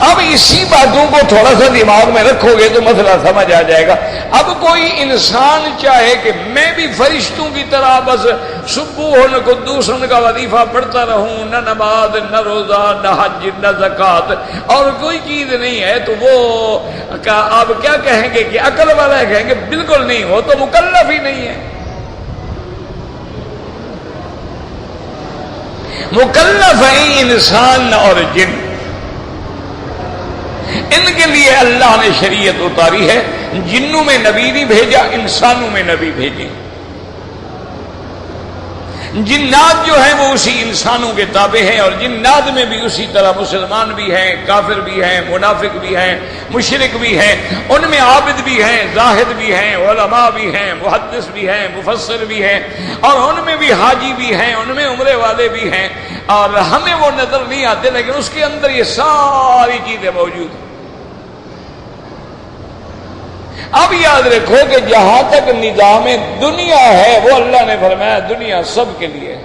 Speaker 1: اب اسی باتوں کو تھوڑا سا دماغ میں رکھو گے تو مسئلہ سمجھ آ جائے گا۔ اب کوئی انسان چاہے کہ میں بھی فرشتوں کی طرح بس سبوح و قدوس کا وظیفہ پڑھتا رہوں، نہ نماز نہ روزہ نہ حج نہ زکوٰۃ اور کوئی چیز نہیں ہے، تو وہ آپ کیا کہیں گے کہ عقل والا ہے؟ کہیں گے بالکل نہیں، وہ تو مکلف ہی نہیں ہے۔ مکلف ہیں انسان اور جن، ان کے لیے اللہ نے شریعت اتاری ہے۔ جنوں میں نبی نہیں بھیجا، انسانوں میں نبی بھیجے۔ جنات جو ہیں وہ اسی انسانوں کے تابع ہیں، اور جنات میں بھی اسی طرح مسلمان بھی ہیں، کافر بھی ہیں، منافق بھی ہیں، مشرک بھی ہیں، ان میں عابد بھی ہیں، زاہد بھی ہیں، علماء بھی ہیں، محدث بھی ہیں، مفسر بھی ہیں، اور ان میں بھی حاجی بھی ہیں، ان میں عمرے والے بھی ہیں، اور ہمیں وہ نظر نہیں آتے لیکن اس کے اندر یہ ساری چیزیں موجود ہیں۔ اب یاد رکھو کہ جہاں تک نظام دنیا ہے وہ اللہ نے فرمایا دنیا سب کے لیے ہے،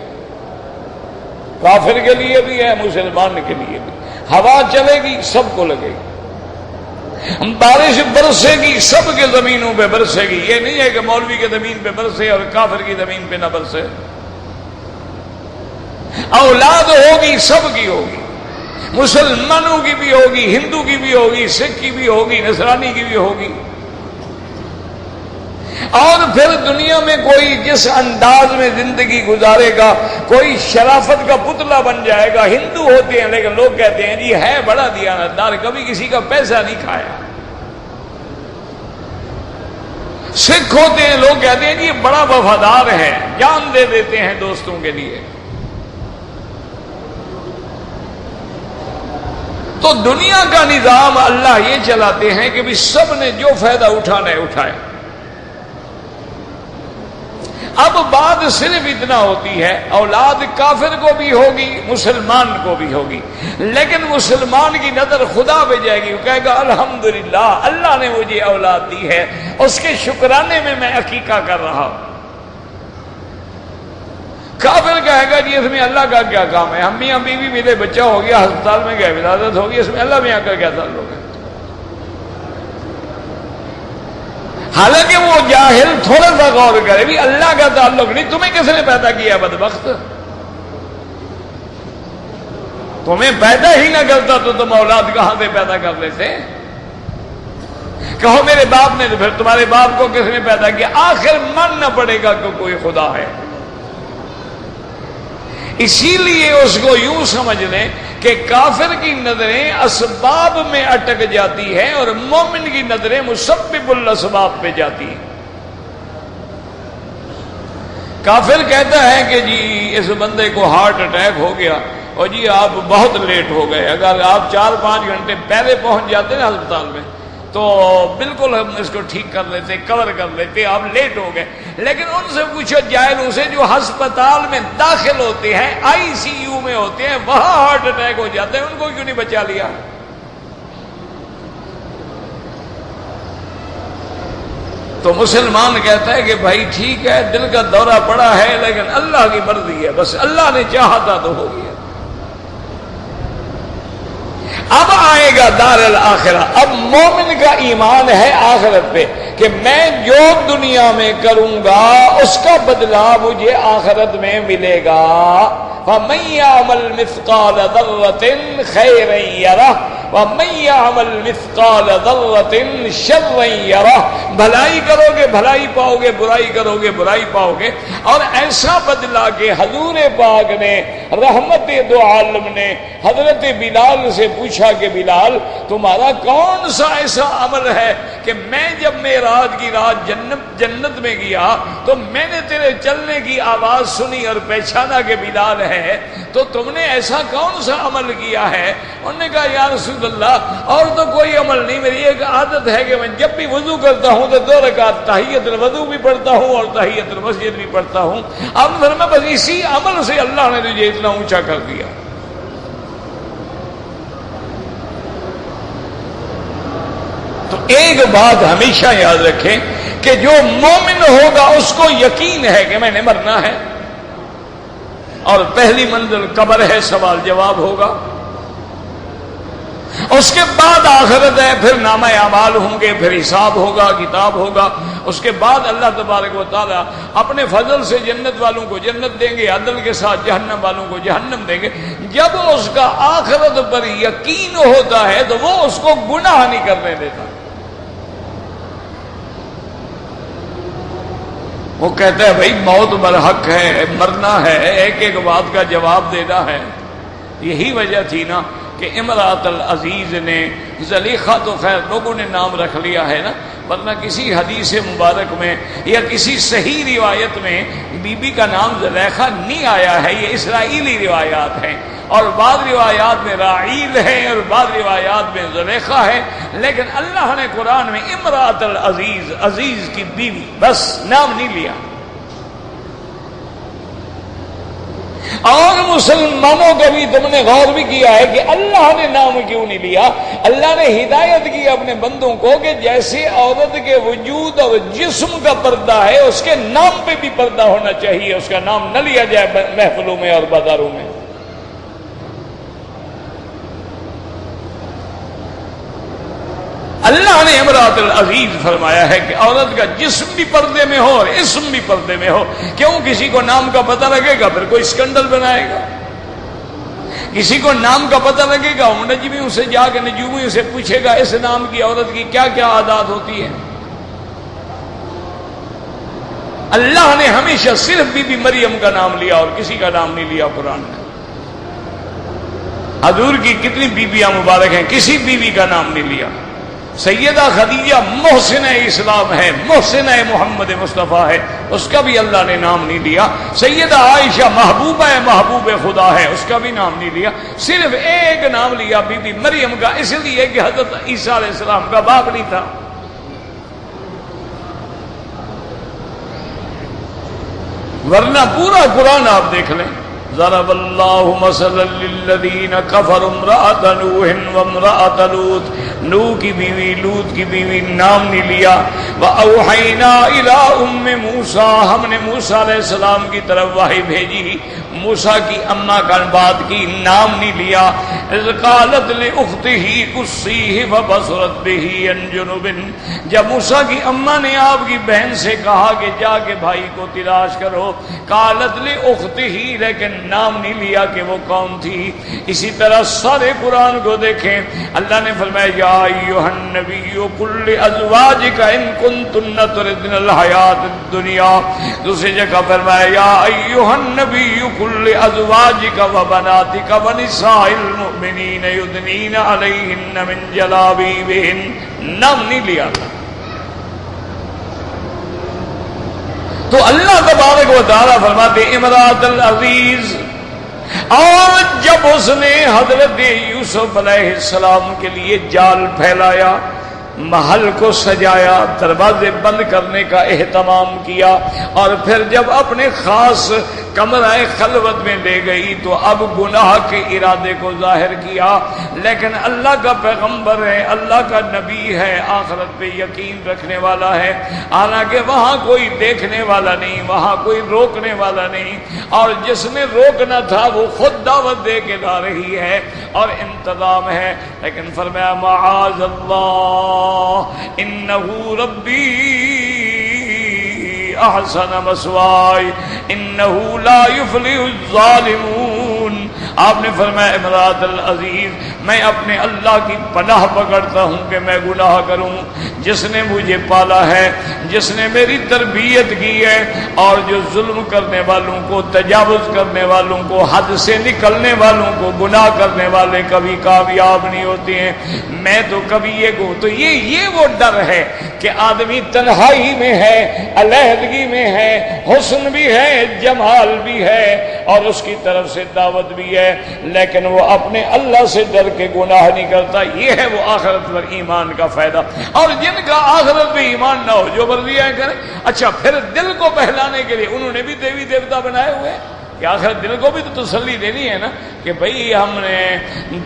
Speaker 1: کافر کے لیے بھی ہے، مسلمان کے لیے بھی۔ ہوا چلے گی سب کو لگے گی، بارش برسے گی سب کے زمینوں پہ برسے گی، یہ نہیں ہے کہ مولوی کے زمین پہ برسے اور کافر کی زمین پہ نہ برسے۔ اولاد ہوگی سب کی ہوگی، مسلمانوں کی بھی ہوگی، ہندو کی بھی ہوگی، سکھ کی بھی ہوگی، نصرانی کی بھی ہوگی۔ اور پھر دنیا میں کوئی جس انداز میں زندگی گزارے گا، کوئی شرافت کا پتلا بن جائے گا۔ ہندو ہوتے ہیں لیکن لوگ کہتے ہیں جی ہے بڑا دیانتدار، کبھی کسی کا پیسہ نہیں کھایا۔ سکھ ہوتے ہیں، لوگ کہتے ہیں جی بڑا وفادار ہے، جان دے دیتے ہیں دوستوں کے لیے۔ تو دنیا کا نظام اللہ یہ چلاتے ہیں کہ بھی سب نے جو فائدہ اٹھانا ہے اٹھائے۔ اب بات صرف اتنا ہوتی ہے، اولاد کافر کو بھی ہوگی مسلمان کو بھی ہوگی، لیکن مسلمان کی نظر خدا پہ جائے گی، وہ کہے گا الحمدللہ اللہ نے مجھے اولاد دی ہے، اس کے شکرانے میں عقیقہ کر رہا ہوں۔ کافر کہے گا جی اس میں اللہ کا کیا کام ہے، ہم میاں بیوی ملے بچہ ہو گیا، ہسپتال میں گئے ولادت ہوگی، اس میں اللہ میاں کا کیا تعلق ہے؟ حالانکہ وہ جاہل تھوڑا سا غور کرے بھی اللہ کا تعلق نہیں، تمہیں کس نے پیدا کیا بدبخت؟ تمہیں پیدا ہی نہ کرتا تو تم اولاد کہاں سے پیدا کر لیتے؟ کہو میرے باپ نے، تو پھر تمہارے باپ کو کس نے پیدا کیا؟ آخر ماننا پڑے گا کہ کوئی خدا ہے۔ اسی لیے اس کو یوں سمجھ لیں کہ کافر کی نظریں اسباب میں اٹک جاتی ہیں اور مومن کی نظریں مسبب الاسباب پہ جاتی ہیں۔ کافر کہتا ہے کہ جی اس بندے کو ہارٹ اٹیک ہو گیا اور جی آپ بہت لیٹ ہو گئے، اگر آپ 4-5 گھنٹے پہلے پہنچ جاتے نا ہسپتال میں تو بالکل ہم اس کو ٹھیک کر لیتے، کور کر لیتے، آپ لیٹ ہو گئے۔ لیکن ان سے پوچھو جاہلوں سے جو ہسپتال میں داخل ہوتے ہیں، آئی سی یو میں ہوتے ہیں، وہاں ہارٹ اٹیک ہو جاتے ہیں، ان کو کیوں نہیں بچا لیا؟ تو مسلمان کہتا ہے کہ بھائی ٹھیک ہے دل کا دورہ پڑا ہے لیکن اللہ کی مرضی ہے، بس اللہ نے چاہا تھا تو ہو گیا۔ اب آئے گا دار الاخرہ۔ اب مومن کا ایمان ہے آخرت پہ کہ میں جو دنیا میں کروں گا اس کا بدلہ مجھے آخرت میں ملے گا۔ فَمَن يَعْمَلْ مِثْقَالَ ذَرَّةٍ خَيْرًا يَرَهُ وَمَن يَعْمَلْ مِثْقَالَ ذَرَّةٍ شَرًّا يَرَهُ۔ بھلائی کرو گے بھلائی پاؤ گے، برائی کرو گے برائی پاؤ گے۔ اور ایسا بدلہ کہ حضور پاک نے رحمت دو عالم نے حضرت بلال سے پوچھا کہ بلال تمہارا کون سا ایسا عمل ہے کہ میں جب معراج کی رات جنت میں گیا تو میں نے تیرے چلنے کی آواز سنی اور پہچانا کہ بلال ہے، تو تم نے ایسا کون سا عمل کیا ہے؟ انہوں نے کہا یا رسول اللہ اور تو کوئی عمل نہیں، میری ایک عادت ہے کہ میں جب بھی وضو کرتا ہوں تو 2 رکعت تحیت الوضو بھی پڑھتا ہوں اور تحیت المسجد بھی پڑھتا ہوں۔ اب فرمایا بس اسی عمل سے اللہ نے تجھے اتنا اونچا کر دیا۔ تو ایک بات ہمیشہ یاد رکھیں کہ جو مومن ہوگا اس کو یقین ہے کہ میں نے مرنا ہے اور پہلی منزل قبر ہے، سوال جواب ہوگا، اس کے بعد آخرت ہے، پھر نامہ اعمال ہوں گے، پھر حساب ہوگا، کتاب ہوگا، اس کے بعد اللہ تبارک و تعالی اپنے فضل سے جنت والوں کو جنت دیں گے، عدل کے ساتھ جہنم والوں کو جہنم دیں گے۔ جب اس کا آخرت پر یقین ہوتا ہے تو وہ اس کو گناہ نہیں کرنے دیتا۔ وہ کہتا ہے بھائی موت برحق ہے، مرنا ہے، ایک ایک بات کا جواب دینا ہے۔ یہی وجہ تھی نا کہ امرأۃ العزیز نے، زلیخا تو خیر لوگوں نے نام رکھ لیا ہے نا، ورنہ کسی حدیث مبارک میں یا کسی صحیح روایت میں بی بی کا نام زلیخا نہیں آیا ہے، یہ اسرائیلی روایات ہیں، اور بعض روایات میں راعیل ہے اور بعض روایات میں زلیخا ہے، لیکن اللہ نے قرآن میں امرأۃ العزیز، عزیز کی بیوی، بس نام نہیں لیا۔ اور مسلمانوں کا بھی تم نے غور بھی کیا ہے کہ اللہ نے نام کیوں نہیں لیا؟ اللہ نے ہدایت کی اپنے بندوں کو کہ جیسے عورت کے وجود اور جسم کا پردہ ہے اس کے نام پہ بھی پردہ ہونا چاہیے، اس کا نام نہ لیا جائے محفلوں میں اور بازاروں میں۔ اللہ نے امرأۃ العزیز فرمایا ہے کہ عورت کا جسم بھی پردے میں ہو اور اسم بھی پردے میں ہو۔ کیوں؟ کسی کو نام کا پتہ لگے گا پھر کوئی اسکینڈل بنائے گا، کسی کو نام کا پتہ لگے گا وہ نجمیوں سے جا کے نجومیوں سے پوچھے گا اس نام کی عورت کی کیا کیا عادات ہوتی ہیں۔ اللہ نے ہمیشہ صرف بی بی مریم کا نام لیا اور کسی کا نام نہیں لیا قرآن میں۔ حضور کی کتنی بیویاں مبارک ہیں، کسی بیوی کا نام نہیں لیا۔ سیدہ خدیجہ محسنہ اسلام ہے، محسنہ محمد مصطفیٰ ہے، اس کا بھی اللہ نے نام نہیں لیا۔ سیدہ عائشہ محبوبہ محبوب خدا ہے، اس کا بھی نام نہیں لیا۔ صرف ایک نام لیا بی بی مریم کا، اس لیے کہ حضرت عیسیٰ علیہ السلام کا باپ نہیں تھا۔ ورنہ پورا قرآن آپ دیکھ لیں، ضرب اللہ مثلا للذین کفروا امرأۃ نوح وامرأۃ لوط، نوح کی بیوی لوط کی بیوی نام نہیں لیا۔ وأوحینا الی ام موسیٰ، ہم نے موسیٰ علیہ السلام کی طرف وحی بھیجی، موسیٰ کی اماں کا بات کی، نام نہیں لیا۔ اذ قالت لأختہ قصیہ فبصرت بہ عن جنب، جب موسیٰ کی اماں نے آپ کی بہن سے کہا کہ جا کے بھائی کو تلاش کرو، قالت لأختہ، لیکن نام نہیں لیا کہ وہ کون تھی۔ اسی طرح سارے قرآن کو دیکھیں، اللہ نے فرمایا یا ایھا النبی قل لازواجک ان کنتن تردن الحیات الدنیا، دوسری جگہ فرمایا یا ایھا النبی قل لازواجک وبناتک ونساء المؤمنین یدنین علیہن من جلابیبہن، نام نہیں لیا تھا۔ تو اللہ تبارک و تعالیٰ فرماتے امرأۃ العزیز، اور جب اس نے حضرت یوسف علیہ السلام کے لیے جال پھیلایا، محل کو سجایا، دروازے بند کرنے کا اہتمام کیا، اور پھر جب اپنے خاص کمرہ خلوت میں لے گئی تو اب گناہ کے ارادے کو ظاہر کیا، لیکن اللہ کا پیغمبر ہے، اللہ کا نبی ہے، آخرت پہ یقین رکھنے والا ہے، حالانکہ وہاں کوئی دیکھنے والا نہیں، وہاں کوئی روکنے والا نہیں، اور جس نے روکنا تھا وہ خود دعوت دے کے لا رہی ہے اور انتظام ہے، لیکن فرمایا معاذ اللہ انہ ربی احسن مثواي انه لا يفلح الظالمون۔ آپ نے فرمایا امرأۃ العزیز، میں اپنے اللہ کی پناہ پکڑتا ہوں کہ میں گناہ کروں، جس نے مجھے پالا ہے، جس نے میری تربیت کی ہے، اور جو ظلم کرنے والوں کو، تجاوز کرنے والوں کو، حد سے نکلنے والوں کو، گناہ کرنے والے کبھی کامیاب نہیں ہوتے ہیں، میں تو کبھی تو یہ وہ ڈر ہے کہ آدمی تنہائی میں ہے، علیحدگی میں ہے، حسن بھی ہے، جمال بھی ہے، اور اس کی طرف سے دعوت بھی ہے، لیکن وہ اپنے اللہ سے ڈر کے گناہ نہیں کرتا۔ یہ ہے وہ آخرت پر ایمان کا فائدہ۔ اور جن کا آخرت پہ ایمان نہ ہو جو مرضیاں کریں، اچھا پھر دل کو بہلانے کے لیے انہوں نے بھی دیوی دیوتا بنائے ہوئے ہیں کہ آخر دل کو بھی تو تسلی دینی ہے نا کہ بھئی ہم نے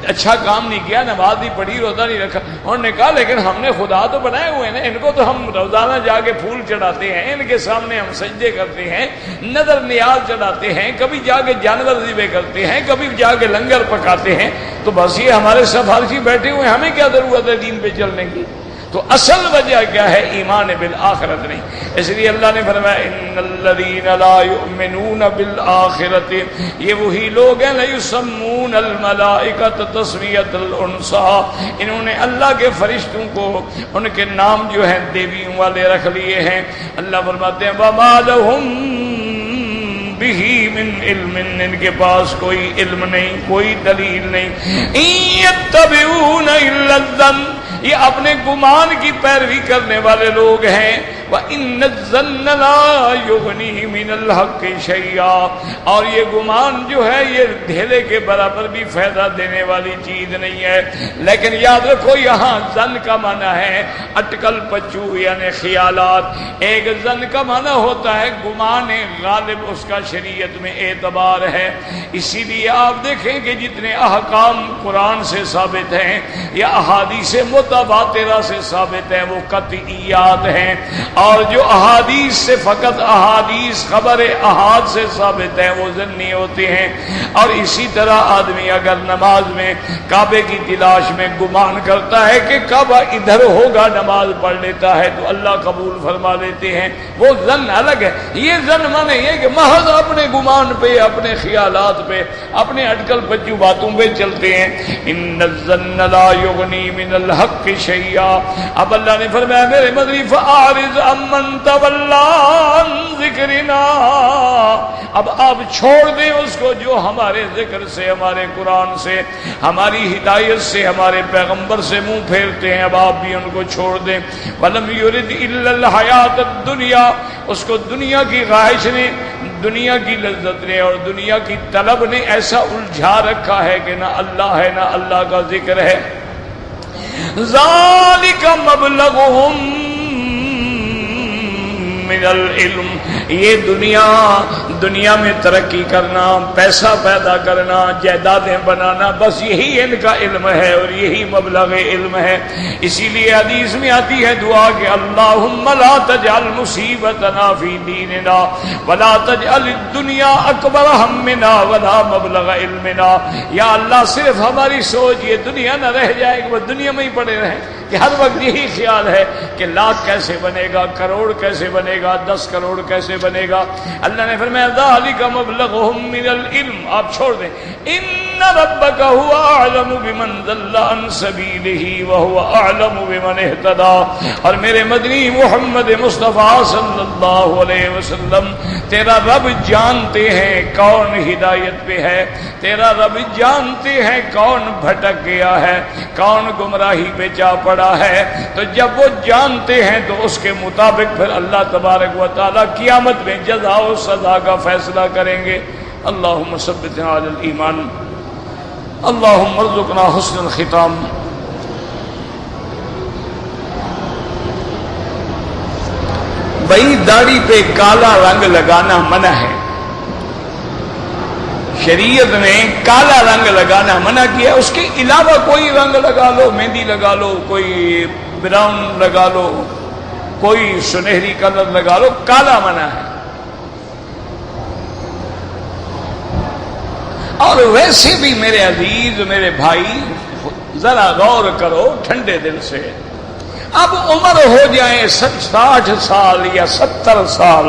Speaker 1: اچھا کام نہیں کیا، نماز نہیں پڑھی، روزہ نہیں رکھا۔ انہوں نے کہا لیکن ہم نے خدا تو بنائے ہوئے ہیں، ان کو تو ہم روزانہ جا کے پھول چڑھاتے ہیں، ان کے سامنے ہم سجدے کرتے ہیں، نظر نیاز چڑھاتے ہیں، کبھی جا کے جانور ذبح کرتے ہیں، کبھی جا کے لنگر پکاتے ہیں، تو بس یہ ہمارے سفارشی بیٹھے ہوئے، ہمیں کیا ضرورت ہے دین پہ چلنے کی؟ تو اصل وجہ کیا ہے؟ ایمان بالآخرت نہیں۔ اس لیے اللہ نے فرمایا ان الذین لا یؤمنون بالآخرت، یہ وہی لوگ ہیں لیسمون الملائکۃ تسمیۃ الانثی، انہوں نے اللہ کے فرشتوں کو ان کے نام جو ہیں دیویوں والے رکھ لیے ہیں۔ اللہ فرماتے ہیں وما لہم بہ من علم، ان کے پاس کوئی علم نہیں، کوئی دلیل نہیں۔ ان یتبعون الا الظن، یہ اپنے گمان کی پیروی کرنے والے لوگ ہیں۔ وَإِنَّ الظَّنَّ لَا يُغْنِي مِنَ الْحَقِّ شَيْئًا، اور یہ گمان جو ہے یہ ڈھیلے کے برابر بھی فائدہ دینے والی چیز نہیں ہے۔ لیکن یاد رکھو یہاں ظن کا معنی ہے اٹکل پچو یعنی خیالات۔ ایک ظن کا معنی ہوتا ہے گمان غالب، اس کا شریعت میں اعتبار ہے۔ اسی لیے آپ دیکھیں کہ جتنے احکام قرآن سے ثابت ہیں یا احادیث متواترہ سے ثابت ہیں وہ قطعیات ہیں، اور جو احادیث سے فقط احادیث خبر احاد سے ثابت ہیں وہ ظنی ہوتے ہیں۔ اور اسی طرح آدمی اگر نماز میں کعبے کی تلاش میں گمان کرتا ہے کہ کعبہ ادھر ہوگا، نماز پڑھ لیتا ہے تو اللہ قبول فرما لیتے ہیں، وہ ظن الگ ہے۔ یہ ظن مانے یہ کہ محض اپنے گمان پہ، اپنے خیالات پہ، اپنے اٹکل پچو باتوں پہ چلتے ہیں۔ ان الظن لا یغنی من الحق شیئا۔ اب اللہ نے فرمایا میرے مدنی فاعرض عمن تولی عن ذکرنا، اب آپ چھوڑ دیں اس کو جو ہمارے ذکر سے، ہمارے قرآن سے، ہماری ہدایت سے، ہمارے پیغمبر سے منہ پھیرتے ہیں، اب آپ بھی ان کو چھوڑ دیں۔ ولم یرد الا الحیات الدنیا، اس کو دنیا کی خواہش نے، دنیا کی لذت نے اور دنیا کی طلب نے ایسا الجھا رکھا ہے کہ نہ اللہ ہے نہ اللہ کا ذکر ہے۔ ذالک مبلغہم من العلم، یہ دنیا میں ترقی کرنا، پیسہ پیدا کرنا، جائیدادیں بنانا، بس یہی ان کا علم ہے اور یہی مبلغ علم ہے۔ اسی لیے حدیث میں آتی ہے دعا کہ اللہم لا تجعل مصیبتنا فی دیننا ولا تجعل الدنیا اکبر ہمنا ولا مبلغ علمنا، یا اللہ صرف ہماری سوچ یہ دنیا نہ رہ جائے کہ وہ دنیا میں ہی پڑے رہیں، کہ ہر وقت یہی خیال ہے کہ لاکھ کیسے بنے گا، کروڑ کیسے بنے گا، 10 کروڑ کیسے بنے گا۔ اللہ نے فرمایا ذالک مبلغہم من العلم، آپ چھوڑ دیں۔ ان ربک هو اعلم بمن ضل عن سبیلہ وهو اعلم بمن اہتدی، اور میرے مدنی محمد مصطفیٰ صلی اللہ علیہ وسلم تیرا رب جانتے ہیں کون ہدایت پہ ہے، تیرا رب جانتے ہیں کون بھٹک گیا ہے، کون گمراہی پہ جا پڑا ہے۔ تو جب وہ جانتے ہیں تو اس کے مطابق پھر اللہ تبارک و تعالی قیامت میں جزا و سزا کا فیصلہ کریں گے۔ اللہم ثبتنا علی الایمان، اللہم ارزقنا حسن الختام۔ بھئی داڑھی پہ کالا رنگ لگانا منع ہے، شریعت نے کالا رنگ لگانا منع کیا، اس کے علاوہ کوئی رنگ لگا لو، مہندی لگا لو، کوئی براؤن لگا لو، کوئی سنہری کلر لگا لو، کالا منع ہے۔ اور ویسے بھی میرے عزیز، میرے بھائی، ذرا غور کرو ٹھنڈے دل سے، اب عمر ہو جائیں 60 سال یا 70 سال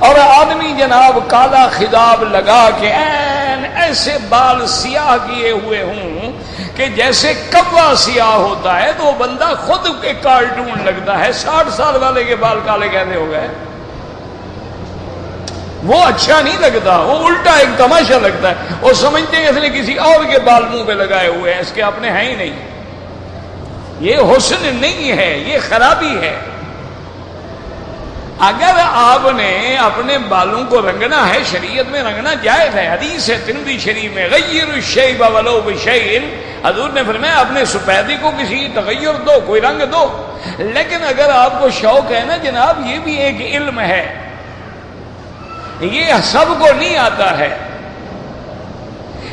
Speaker 1: اور آدمی جناب کالا خضاب لگا کے ایسے بال سیاہ کیے ہوئے ہوں کہ جیسے کوا سیاہ ہوتا ہے تو وہ بندہ خود کے کارٹون لگتا ہے۔ 60 سال والے کے بال کالے کیسے ہو گئے؟ وہ اچھا نہیں لگتا، وہ الٹا ایک تماشا لگتا ہے، وہ سمجھتے ہیں اس نے کسی اور کے بال منہ پہ لگائے ہوئے ہیں، اس کے اپنے ہیں ہی نہیں۔ یہ حسن نہیں ہے، یہ خرابی ہے۔ اگر آپ نے اپنے بالوں کو رنگنا ہے، شریعت میں رنگنا جائز ہے، حدیث ہے ترمذی شریف میں غیر الشیب ولو بشیء، حضور نے فرمایا اپنے سفیدی کو کسی تغیر دو، کوئی رنگ دو، لیکن اگر آپ کو شوق ہے نا جناب، یہ بھی ایک علم ہے، یہ سب کو نہیں آتا ہے،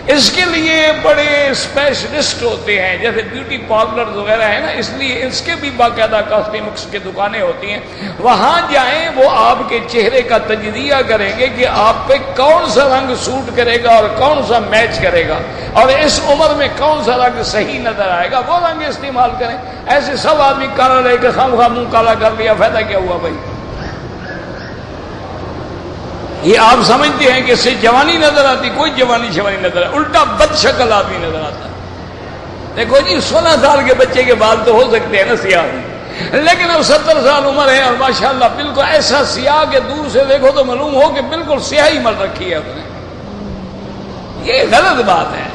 Speaker 1: اس کے لیے بڑے اسپیشلسٹ ہوتے ہیں، جیسے بیوٹی پارلر وغیرہ ہے نا، اس لیے اس کے بھی باقاعدہ کاسمیٹکس کی دکانیں ہوتی ہیں، وہاں جائیں، وہ آپ کے چہرے کا تجزیہ کریں گے کہ آپ پہ کون سا رنگ سوٹ کرے گا اور کون سا میچ کرے گا، اور اس عمر میں کون سا رنگ صحیح نظر آئے گا، وہ رنگ استعمال کریں۔ ایسے سب آدمی کالا لے کے خواہ منہ کالا کر لیا، فائدہ کیا ہوا بھائی؟ یہ آپ سمجھتے ہیں کہ اس سے جوانی نظر آتی، کوئی جوانی نظر آتی، الٹا بد شکل آدمی نظر آتا ہے۔ دیکھو جی 16 سال کے بچے کے بال تو ہو سکتے ہیں نا سیاہ، لیکن اب 70 سال عمر ہے اور ماشاءاللہ بالکل ایسا سیاہ کہ دور سے دیکھو تو معلوم ہو کہ بالکل سیاہی مل رکھی ہے اس نے۔ یہ غلط بات ہے۔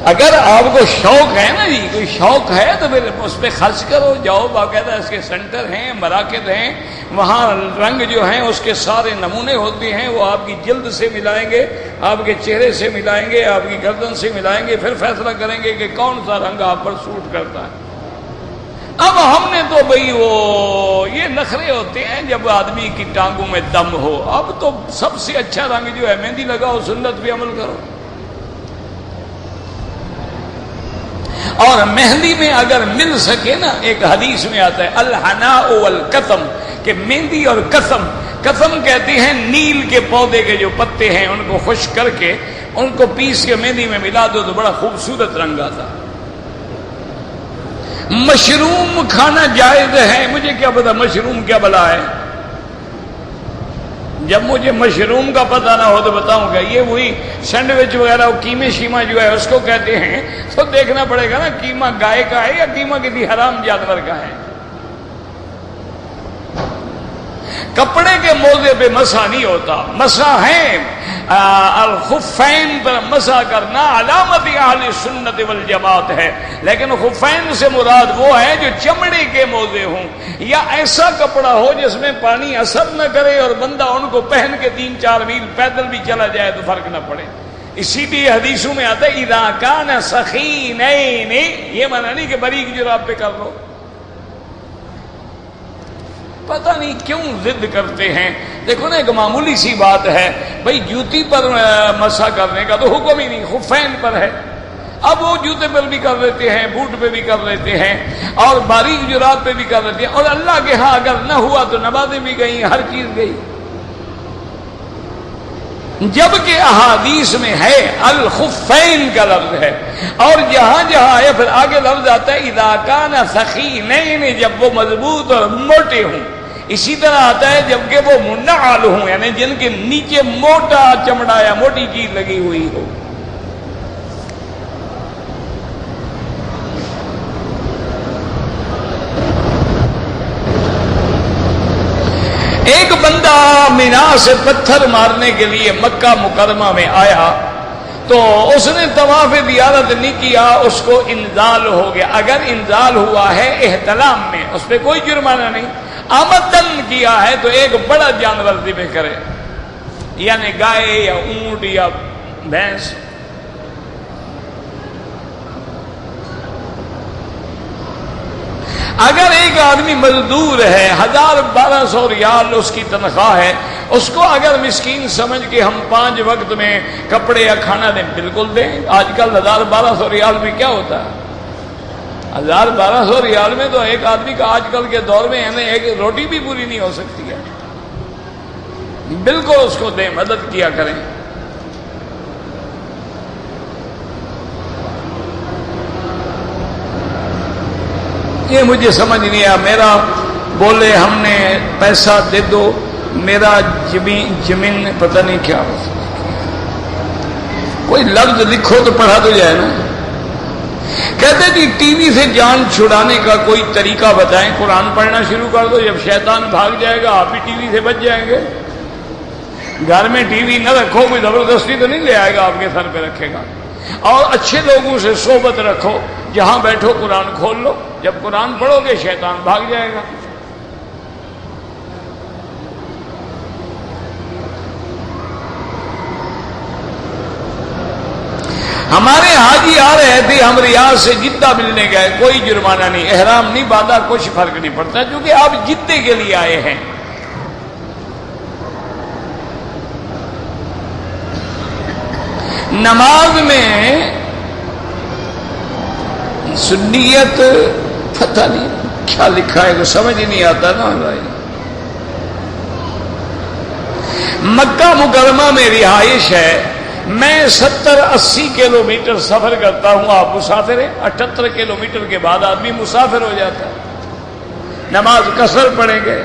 Speaker 1: اگر آپ کو شوق ہے نا جی، کوئی شوق ہے تو پھر اس پہ خرچ کرو، جاؤ، باقاعدہ اس کے سینٹر ہیں، مراکز ہیں، وہاں رنگ جو ہیں اس کے سارے نمونے ہوتے ہیں، وہ آپ کی جلد سے ملائیں گے، آپ کے چہرے سے ملائیں گے، آپ کی گردن سے ملائیں گے، پھر فیصلہ کریں گے کہ کون سا رنگ آپ پر سوٹ کرتا ہے۔ اب ہم نے تو بھئی وہ یہ نخرے ہوتے ہیں جب آدمی کی ٹانگوں میں دم ہو، اب تو سب سے اچھا رنگ جو ہے مہندی لگاؤ، سنت پہ عمل کرو۔ اور مہندی میں اگر مل سکے نا، ایک حدیث میں آتا ہے الحناء والکتم، کہ مہندی اور کتم، کتم کہتے ہیں نیل کے پودے کے جو پتے ہیں ان کو خشک کر کے ان کو پیس کے مہندی میں ملا دو تو بڑا خوبصورت رنگ آتا۔ مشروم کھانا جائز ہے، مجھے کیا پتا مشروم کیا بلا ہے، جب مجھے مشروم کا پتہ نہ ہو تو بتاؤں گا۔ یہ وہی سینڈوچ وغیرہ قیمے شیمہ جو ہے اس کو کہتے ہیں، تو دیکھنا پڑے گا نا قیمہ گائے کا ہے یا قیمہ کسی حرام جانور کا ہے۔ کپڑے کے موزے پہ مسح نہیں ہوتا، مسح ہے الخفین پر مسح کرنا علامت اہل سنت والجماعت ہے، لیکن خفین سے مراد وہ ہے جو چمڑے کے موزے ہوں یا ایسا کپڑا ہو جس میں پانی اثر نہ کرے اور بندہ ان کو پہن کے 3-4 میل پیدل بھی چلا جائے تو فرق نہ پڑے۔ اسی لیے حدیثوں میں آتا ہے اذا کان سخینین، یہ معنی نہیں کہ باریک جراب پہ کر لو۔ پتہ نہیں کیوں ضد کرتے ہیں۔ دیکھو نا ایک معمولی سی بات ہے، بھئی جوتی پر مسح کرنے کا تو حکم ہی نہیں، خفین پر ہے، اب وہ جوتے پر بھی کر لیتے ہیں، بوٹ پہ بھی کر لیتے ہیں، اور باریک جراب پہ بھی کر لیتے ہیں، اور اللہ کے ہاں اگر نہ ہوا تو نمازیں بھی گئی، ہر چیز گئی۔ جبکہ احادیث میں ہے الخفین کا لفظ ہے، اور جہاں جہاں ہے پھر آگے لفظ آتا ہے اذا کان ثقیلین، جب وہ مضبوط اور موٹے ہوں۔ اسی طرح آتا ہے جبکہ وہ منعل ہوں، یعنی جن کے نیچے موٹا چمڑا یا موٹی چیز لگی ہوئی ہو۔ ایک بندہ مینا سے پتھر مارنے کے لیے مکہ مکرمہ میں آیا تو اس نے طواف زیارت نہیں کیا، اس کو انزال ہو گیا۔ اگر انزال ہوا ہے احتلام میں اس پہ کوئی جرمانہ نہیں، آمدن کیا ہے تو ایک بڑا جانور ذبح کرے، یعنی گائے یا اونٹ یا بھینس۔ اگر ایک آدمی مزدور ہے، 1200 ریال اس کی تنخواہ ہے، اس کو اگر مسکین سمجھ کے ہم 5 وقت میں کپڑے یا کھانا دیں، بالکل دیں۔ آج کل 1200 ریال میں کیا ہوتا ہے؟ 1200 ریال میں تو ایک آدمی کا آج کل کے دور میں یعنی ایک روٹی بھی پوری نہیں ہو سکتی ہے۔ بالکل اس کو دیں، مدد کیا کریں۔ یہ مجھے سمجھ نہیں آیا، میرا بولے ہم نے پیسہ دے دو، میرا زمین پتہ نہیں کیا ہو سکتا، کوئی لفظ لکھو تو پڑھا تو جائے نا۔ کہتے جی ٹی وی سے جان چھڑانے کا کوئی طریقہ بتائیں، قرآن پڑھنا شروع کر دو، جب شیطان بھاگ جائے گا آپ بھی ٹی وی سے بچ جائیں گے۔ گھر میں ٹی وی نہ رکھو، کوئی زبردستی تو نہیں لے آئے گا آپ کے سر پہ رکھے گا، اور اچھے لوگوں سے صحبت رکھو، جہاں بیٹھو قرآن کھول لو، جب قرآن پڑھو گے شیطان بھاگ جائے گا۔ ہمارے حاجی آ رہے تھے، ہم ریاض سے جدہ ملنے گئے، کوئی جرمانہ نہیں، احرام نہیں باندھا، کچھ فرق نہیں پڑتا کیونکہ آپ جدے کے لیے آئے ہیں۔ نماز میں سنیت پتہ نہیں کیا لکھا ہے تو سمجھ ہی نہیں آتا نا بھائی۔ مکہ مکرمہ میں رہائش ہے، میں 70-80 کلومیٹر سفر کرتا ہوں، آپ مسافر ہیں، 78 کلومیٹر کے بعد آدمی مسافر ہو جاتا ہے، نماز قصر پڑھیں گے۔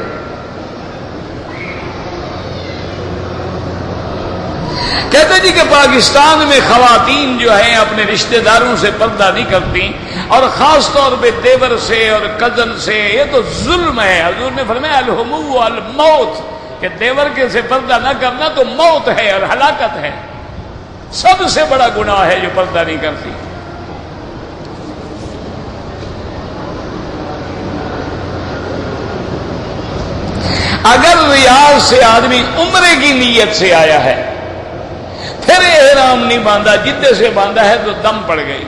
Speaker 1: کہتے جی کہ پاکستان میں خواتین جو ہیں اپنے رشتہ داروں سے پردہ نہیں کرتی، اور خاص طور پہ دیور سے اور کزن سے، یہ تو ظلم ہے۔ حضور نے فرمایا الہمو الموت، کہ دیور کے سے پردہ نہ کرنا تو موت ہے اور ہلاکت ہے، سب سے بڑا گناہ ہے جو پردہ نہیں کرتی۔ اگر ریاض سے آدمی عمرے کی نیت سے آیا ہے، پھر احرام نہیں باندھا، جدے سے باندھا ہے تو دم پڑ گئی۔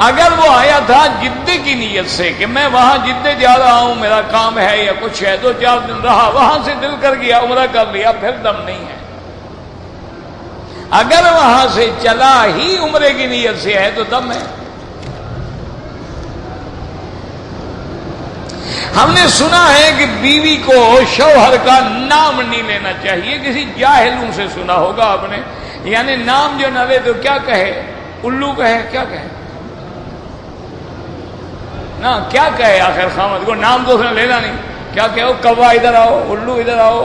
Speaker 1: اگر وہ آیا تھا جدے کی نیت سے کہ میں وہاں جدے جا رہا ہوں، میرا کام ہے یا کچھ ہے، 2-4 دن رہا، وہاں سے دل کر گیا، عمرہ کر لیا، پھر دم نہیں ہے۔ اگر وہاں سے چلا ہی عمرے کی نیت سے ہے تو دم ہے۔ ہم نے سنا ہے کہ بیوی کو شوہر کا نام نہیں لینا چاہیے، کسی جاہلوں سے سنا ہوگا آپ نے، یعنی نام جو نہ لے تو کیا کہے، الو کہے، کیا کہے نا، کیا کہے آخر خامد کو، نام تو اس نے لینا نہیں، کیا کہو، کوا ادھر آؤ، الو ادھر آؤ،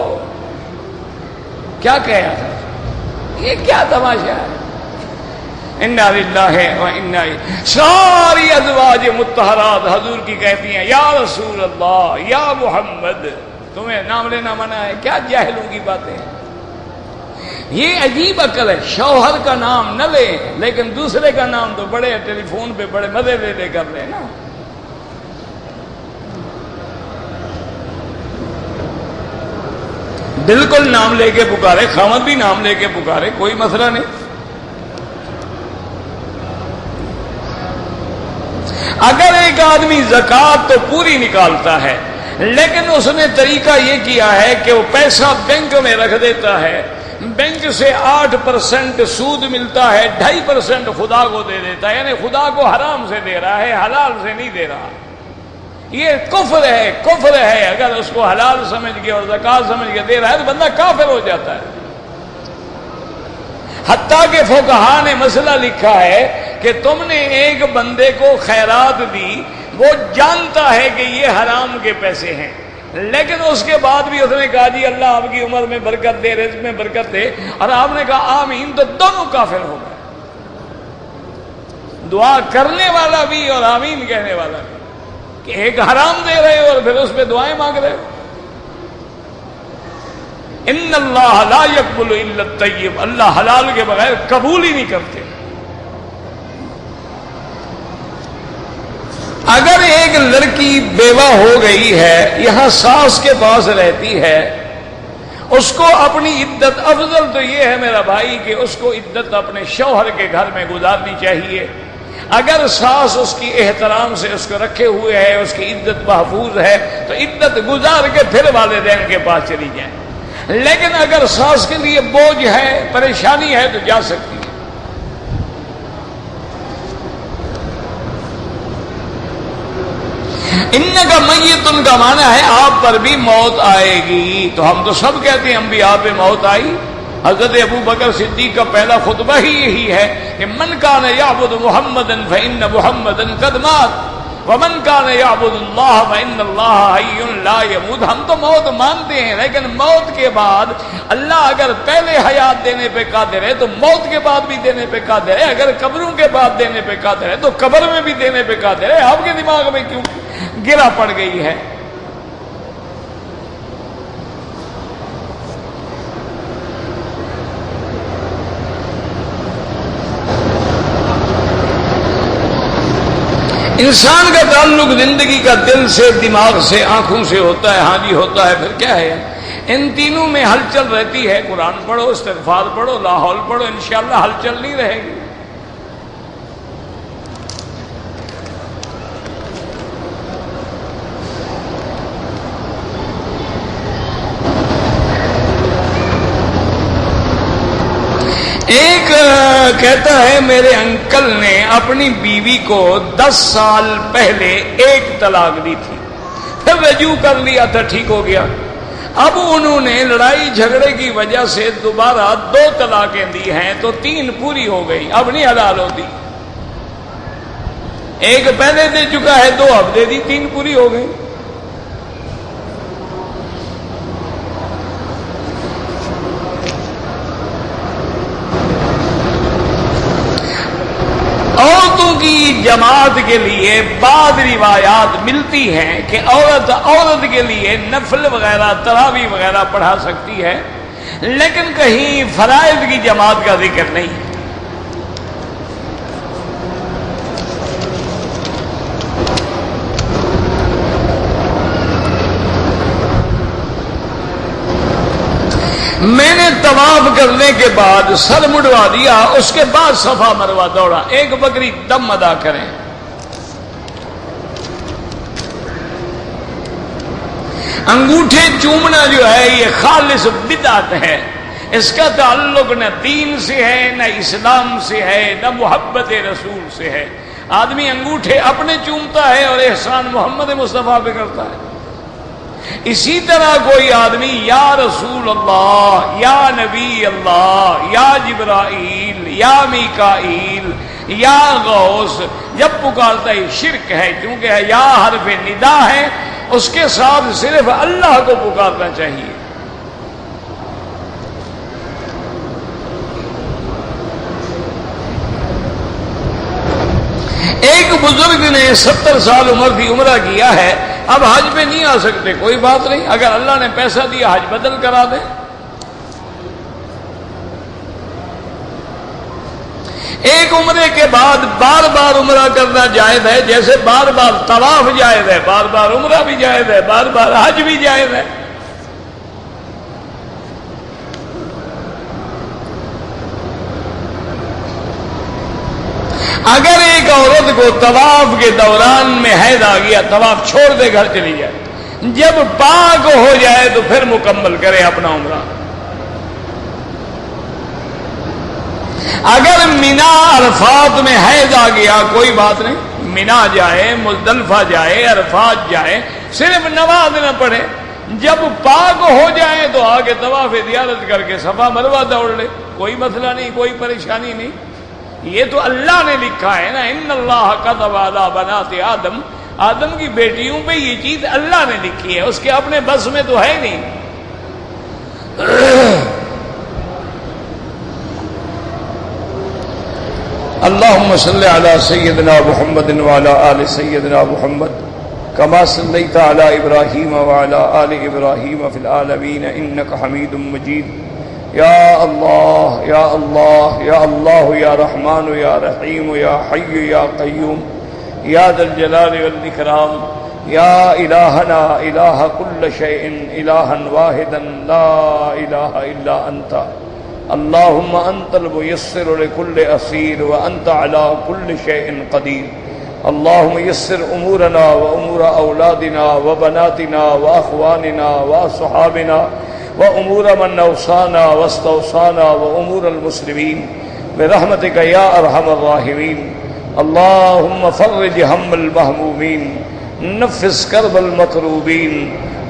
Speaker 1: کیا کہے آخر، یہ کیا تماشا ہے۔ انا للہ و انا الیہ۔ ساری ازواج مطہرات حضور کی کہتی ہیں یا رسول اللہ یا محمد، تمہیں نام لینا منع ہے، کیا جاہلوں کی باتیں ہیں۔ یہ عجیب عقل ہے، شوہر کا نام نہ لے لیکن دوسرے کا نام تو بڑے ٹیلی فون پہ بڑے مزے لے کر لے نا۔ بالکل نام لے کے پکارے، خامد بھی نام لے کے پکارے، کوئی مسئلہ نہیں۔ اگر ایک آدمی زکوٰۃ تو پوری نکالتا ہے لیکن اس نے طریقہ یہ کیا ہے کہ وہ پیسہ بینک میں رکھ دیتا ہے، بینک سے 8% سود ملتا ہے، 2.5% خدا کو دے دیتا ہے، یعنی خدا کو حرام سے دے رہا ہے، حلال سے نہیں دے رہا۔ یہ کفر ہے، کفر ہے۔ اگر اس کو حلال سمجھ کے اور زکوٰۃ سمجھ کے دے رہا ہے تو بندہ کافر ہو جاتا ہے۔ حتیٰ کہ فقہا نے مسئلہ لکھا ہے کہ تم نے ایک بندے کو خیرات دی، وہ جانتا ہے کہ یہ حرام کے پیسے ہیں، لیکن اس کے بعد بھی اس نے کہا جی اللہ آپ کی عمر میں برکت دے، رزق میں برکت دے، اور آپ نے کہا آمین، تو دونوں کافر ہو گئے، دعا کرنے والا بھی اور آمین کہنے والا بھی، کہ ایک حرام دے رہے ہو اور پھر اس پہ دعائیں مانگ رہے ہو۔ ان اللہ لا یقبل الا الطیب، اللہ حلال کے بغیر قبول ہی نہیں کرتے۔ اگر ایک لڑکی بیوہ ہو گئی ہے، یہاں ساس کے پاس رہتی ہے، اس کو اپنی عدت، افضل تو یہ ہے میرا بھائی کہ اس کو عدت اپنے شوہر کے گھر میں گزارنی چاہیے۔ اگر ساس اس کی احترام سے اس کو رکھے ہوئے ہے، اس کی عدت محفوظ ہے، تو عدت گزار کے پھر والدین کے پاس چلی جائیں۔ لیکن اگر ساس کے لیے بوجھ ہے، پریشانی ہے، تو جا سکتی ہے۔ انکا میتن کا معنی ہے آپ پر بھی موت آئے گی۔ تو ہم تو سب کہتے ہیں انبیاء پہ موت آئی۔ حضرت ابو بکر صدیق کا پہلا خطبہ ہی یہی ہے کہ من کان یعبد محمدا فإن محمدا قد مات ومن کان یعبد اللہ فإن اللہ حی لا یموت۔ ہم تو موت مانتے ہیں، لیکن موت کے بعد اللہ اگر پہلے حیات دینے پہ قادر ہے تو موت کے بعد بھی دینے پہ قادر ہے، اگر قبروں کے بعد دینے پہ قادر ہے تو قبر میں بھی دینے پہ قادر ہے۔ آپ کے دماغ میں کیوں گرا پڑ گئی ہے؟ انسان کا تعلق زندگی کا دل سے، دماغ سے، آنکھوں سے ہوتا ہے، ہاں جی ہوتا ہے، پھر کیا ہے؟ ان تینوں میں ہلچل رہتی ہے۔ قرآن پڑھو، استغفار پڑھو، لا حول پڑھو، انشاءاللہ ہلچل نہیں رہے گی۔ کہتا ہے میرے انکل نے اپنی بیوی کو 10 سال پہلے 1 طلاق دی تھی، پھر رجوع کر لیا تھا، ٹھیک ہو گیا۔ اب انہوں نے لڑائی جھگڑے کی وجہ سے دوبارہ 2 طلاقیں دی ہیں تو 3 پوری ہو گئی، اب نہیں حلال ہوتی۔ 1 پہلے دے چکا ہے، 2 اب دے دی، 3 پوری ہو گئی۔ عورتوں کی جماعت کے لیے بعض روایات ملتی ہیں کہ عورت کے لیے نفل وغیرہ تراویح وغیرہ پڑھا سکتی ہے، لیکن کہیں فرائض کی جماعت کا ذکر نہیں۔ میں نے طواف کرنے کے بعد سر مڑوا دیا، اس کے بعد صفا مروا دوڑا، 1 بکری دم ادا کریں۔ انگوٹھے چومنا جو ہے یہ خالص بدعت ہے، اس کا تعلق نہ دین سے ہے، نہ اسلام سے ہے، نہ محبت رسول سے ہے۔ آدمی انگوٹھے اپنے چومتا ہے اور احسان محمد مصطفیٰ پہ کرتا ہے۔ اسی طرح کوئی آدمی یا رسول اللہ، یا نبی اللہ، یا جبرائیل، یا میکائیل، یا غوث جب پکارتا ہے شرک ہے، کیونکہ یا حرف ندا ہے، اس کے ساتھ صرف اللہ کو پکارنا چاہیے۔ ایک بزرگ نے 70 سال عمر کی عمرہ کیا ہے، اب حج پہ نہیں آ سکتے، کوئی بات نہیں، اگر اللہ نے پیسہ دیا حج بدل کرا دے۔ ایک عمرے کے بعد بار بار عمرہ کرنا جائز ہے، جیسے بار بار طواف جائز ہے، بار بار عمرہ بھی جائز ہے، بار بار حج بھی جائز ہے۔ اگر ایک عورت کو طواف کے دوران میں حیض آ گیا، طواف چھوڑ دے، گھر چلی جائے، جب پاک ہو جائے تو پھر مکمل کرے اپنا عمرہ۔ اگر مینا عرفات میں حیض آ گیا کوئی بات نہیں، مینا جائے، مزدلفہ جائے، عرفات جائے، صرف نماز نہ پڑھے، جب پاک ہو جائے تو آگے طواف زیارت کر کے صفا مروہ دوڑ لے، کوئی مسئلہ نہیں، کوئی پریشانی نہیں۔ یہ تو اللہ نے لکھا ہے نا، ان اللہ کتب علی بنات آدم، آدم کی بیٹیوں پہ یہ چیز اللہ نے لکھی ہے، اس کے اپنے بس میں تو ہے نہیں۔ اللہم صلی علی سیدنا محمد وعلی آل سیدنا محمد کما صلیت علی ابراہیم وعلی آل ابراہیم فی العالمین انک حمید مجید۔ یا اللہ یا اللہ یا اللہ یا رحمان یا رحیم یا حی یا قیوم یا ذا الجلال والاکرام، یا الہنا الہ کل شیء الہا واحدا لا الہ الا انت، اللہم انت الميسر لكل اسیر وانت على كل شیء قدیر۔ اللہم یسر امورنا وامور اولادنا وبناتنا واخواننا واصحابنا وامور من اوصانا واستوصانا وامور المسلمین برحمتک یا ارحم الراحمین۔ اللہم فرج ہم المہمومین، نفس کرب المکروبین،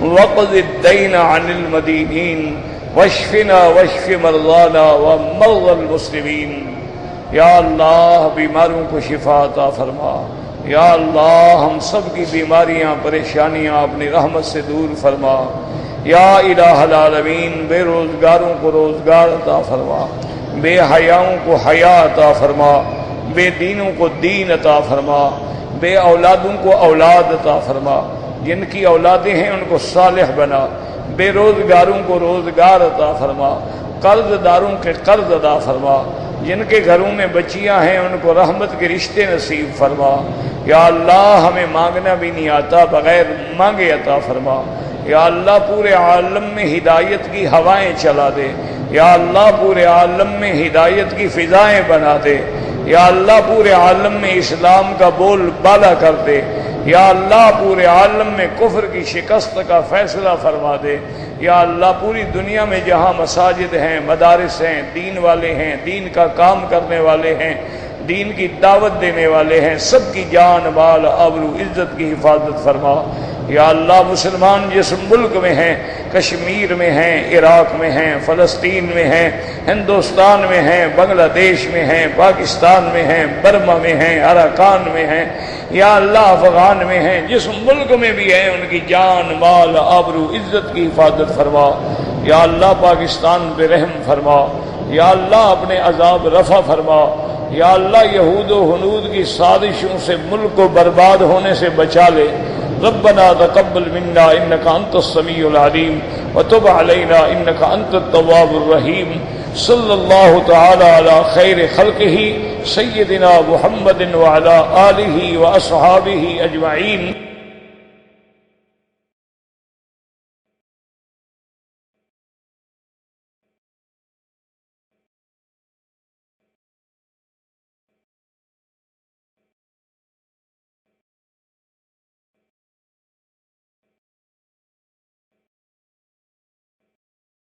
Speaker 1: وقض الدین عن المدینین، واشفنا واشف مرضانا ومرضى المسلمین۔ یا اللہ بیماروں کو شفا عطا فرما، یا اللہ ہم سب کی بیماریاں پریشانیاں اپنی رحمت سے دور فرما، یا الہ العالمین بے روزگاروں کو روزگار عطا فرما، بے حیاؤں کو حیا عطا فرما، بے دینوں کو دین عطا فرما، بے اولادوں کو اولاد عطا فرما، جن کی اولادیں ہیں ان کو صالح بنا، بے روزگاروں کو روزگار عطا فرما، قرض داروں کے قرض عطا فرما، جن کے گھروں میں بچیاں ہیں ان کو رحمت کے رشتے نصیب فرما۔ یا اللہ ہمیں مانگنا بھی نہیں آتا، بغیر مانگے عطا فرما۔ یا اللہ پورے عالم میں ہدایت کی ہوائیں چلا دے، یا اللہ پورے عالم میں ہدایت کی فضائیں بنا دے، یا اللہ پورے عالم میں اسلام کا بول بالا کر دے، یا اللہ پورے عالم میں کفر کی شکست کا فیصلہ فرما دے. یا اللہ پوری دنیا میں جہاں مساجد ہیں، مدارس ہیں، دین والے ہیں، دین کا کام کرنے والے ہیں، دین کی دعوت دینے والے ہیں، سب کی جان مال آبرو عزت کی حفاظت فرما. یا اللہ مسلمان جس ملک میں ہیں، کشمیر میں ہیں، عراق میں ہیں، فلسطین میں ہیں، ہندوستان میں ہیں، بنگلہ دیش میں ہیں، پاکستان میں ہیں، برما میں ہیں، اراکان میں ہیں، یا اللہ افغان میں ہیں، جس ملک میں بھی ہیں ان کی جان مال آبرو عزت کی حفاظت فرما. یا اللہ پاکستان پہ رحم فرما. یا اللہ اپنے عذاب رفع فرما. یا اللہ یہود و ہنود کی سازشوں سے ملک کو برباد ہونے سے بچا لے. ربنا تقبل منا انك انت السميع العليم وتب علينا انك انت التواب الرحيم. صلی اللہ تعالی علی خیر خلقہ سیدنا محمد وعلی آلہ واصحابہ اجمعین.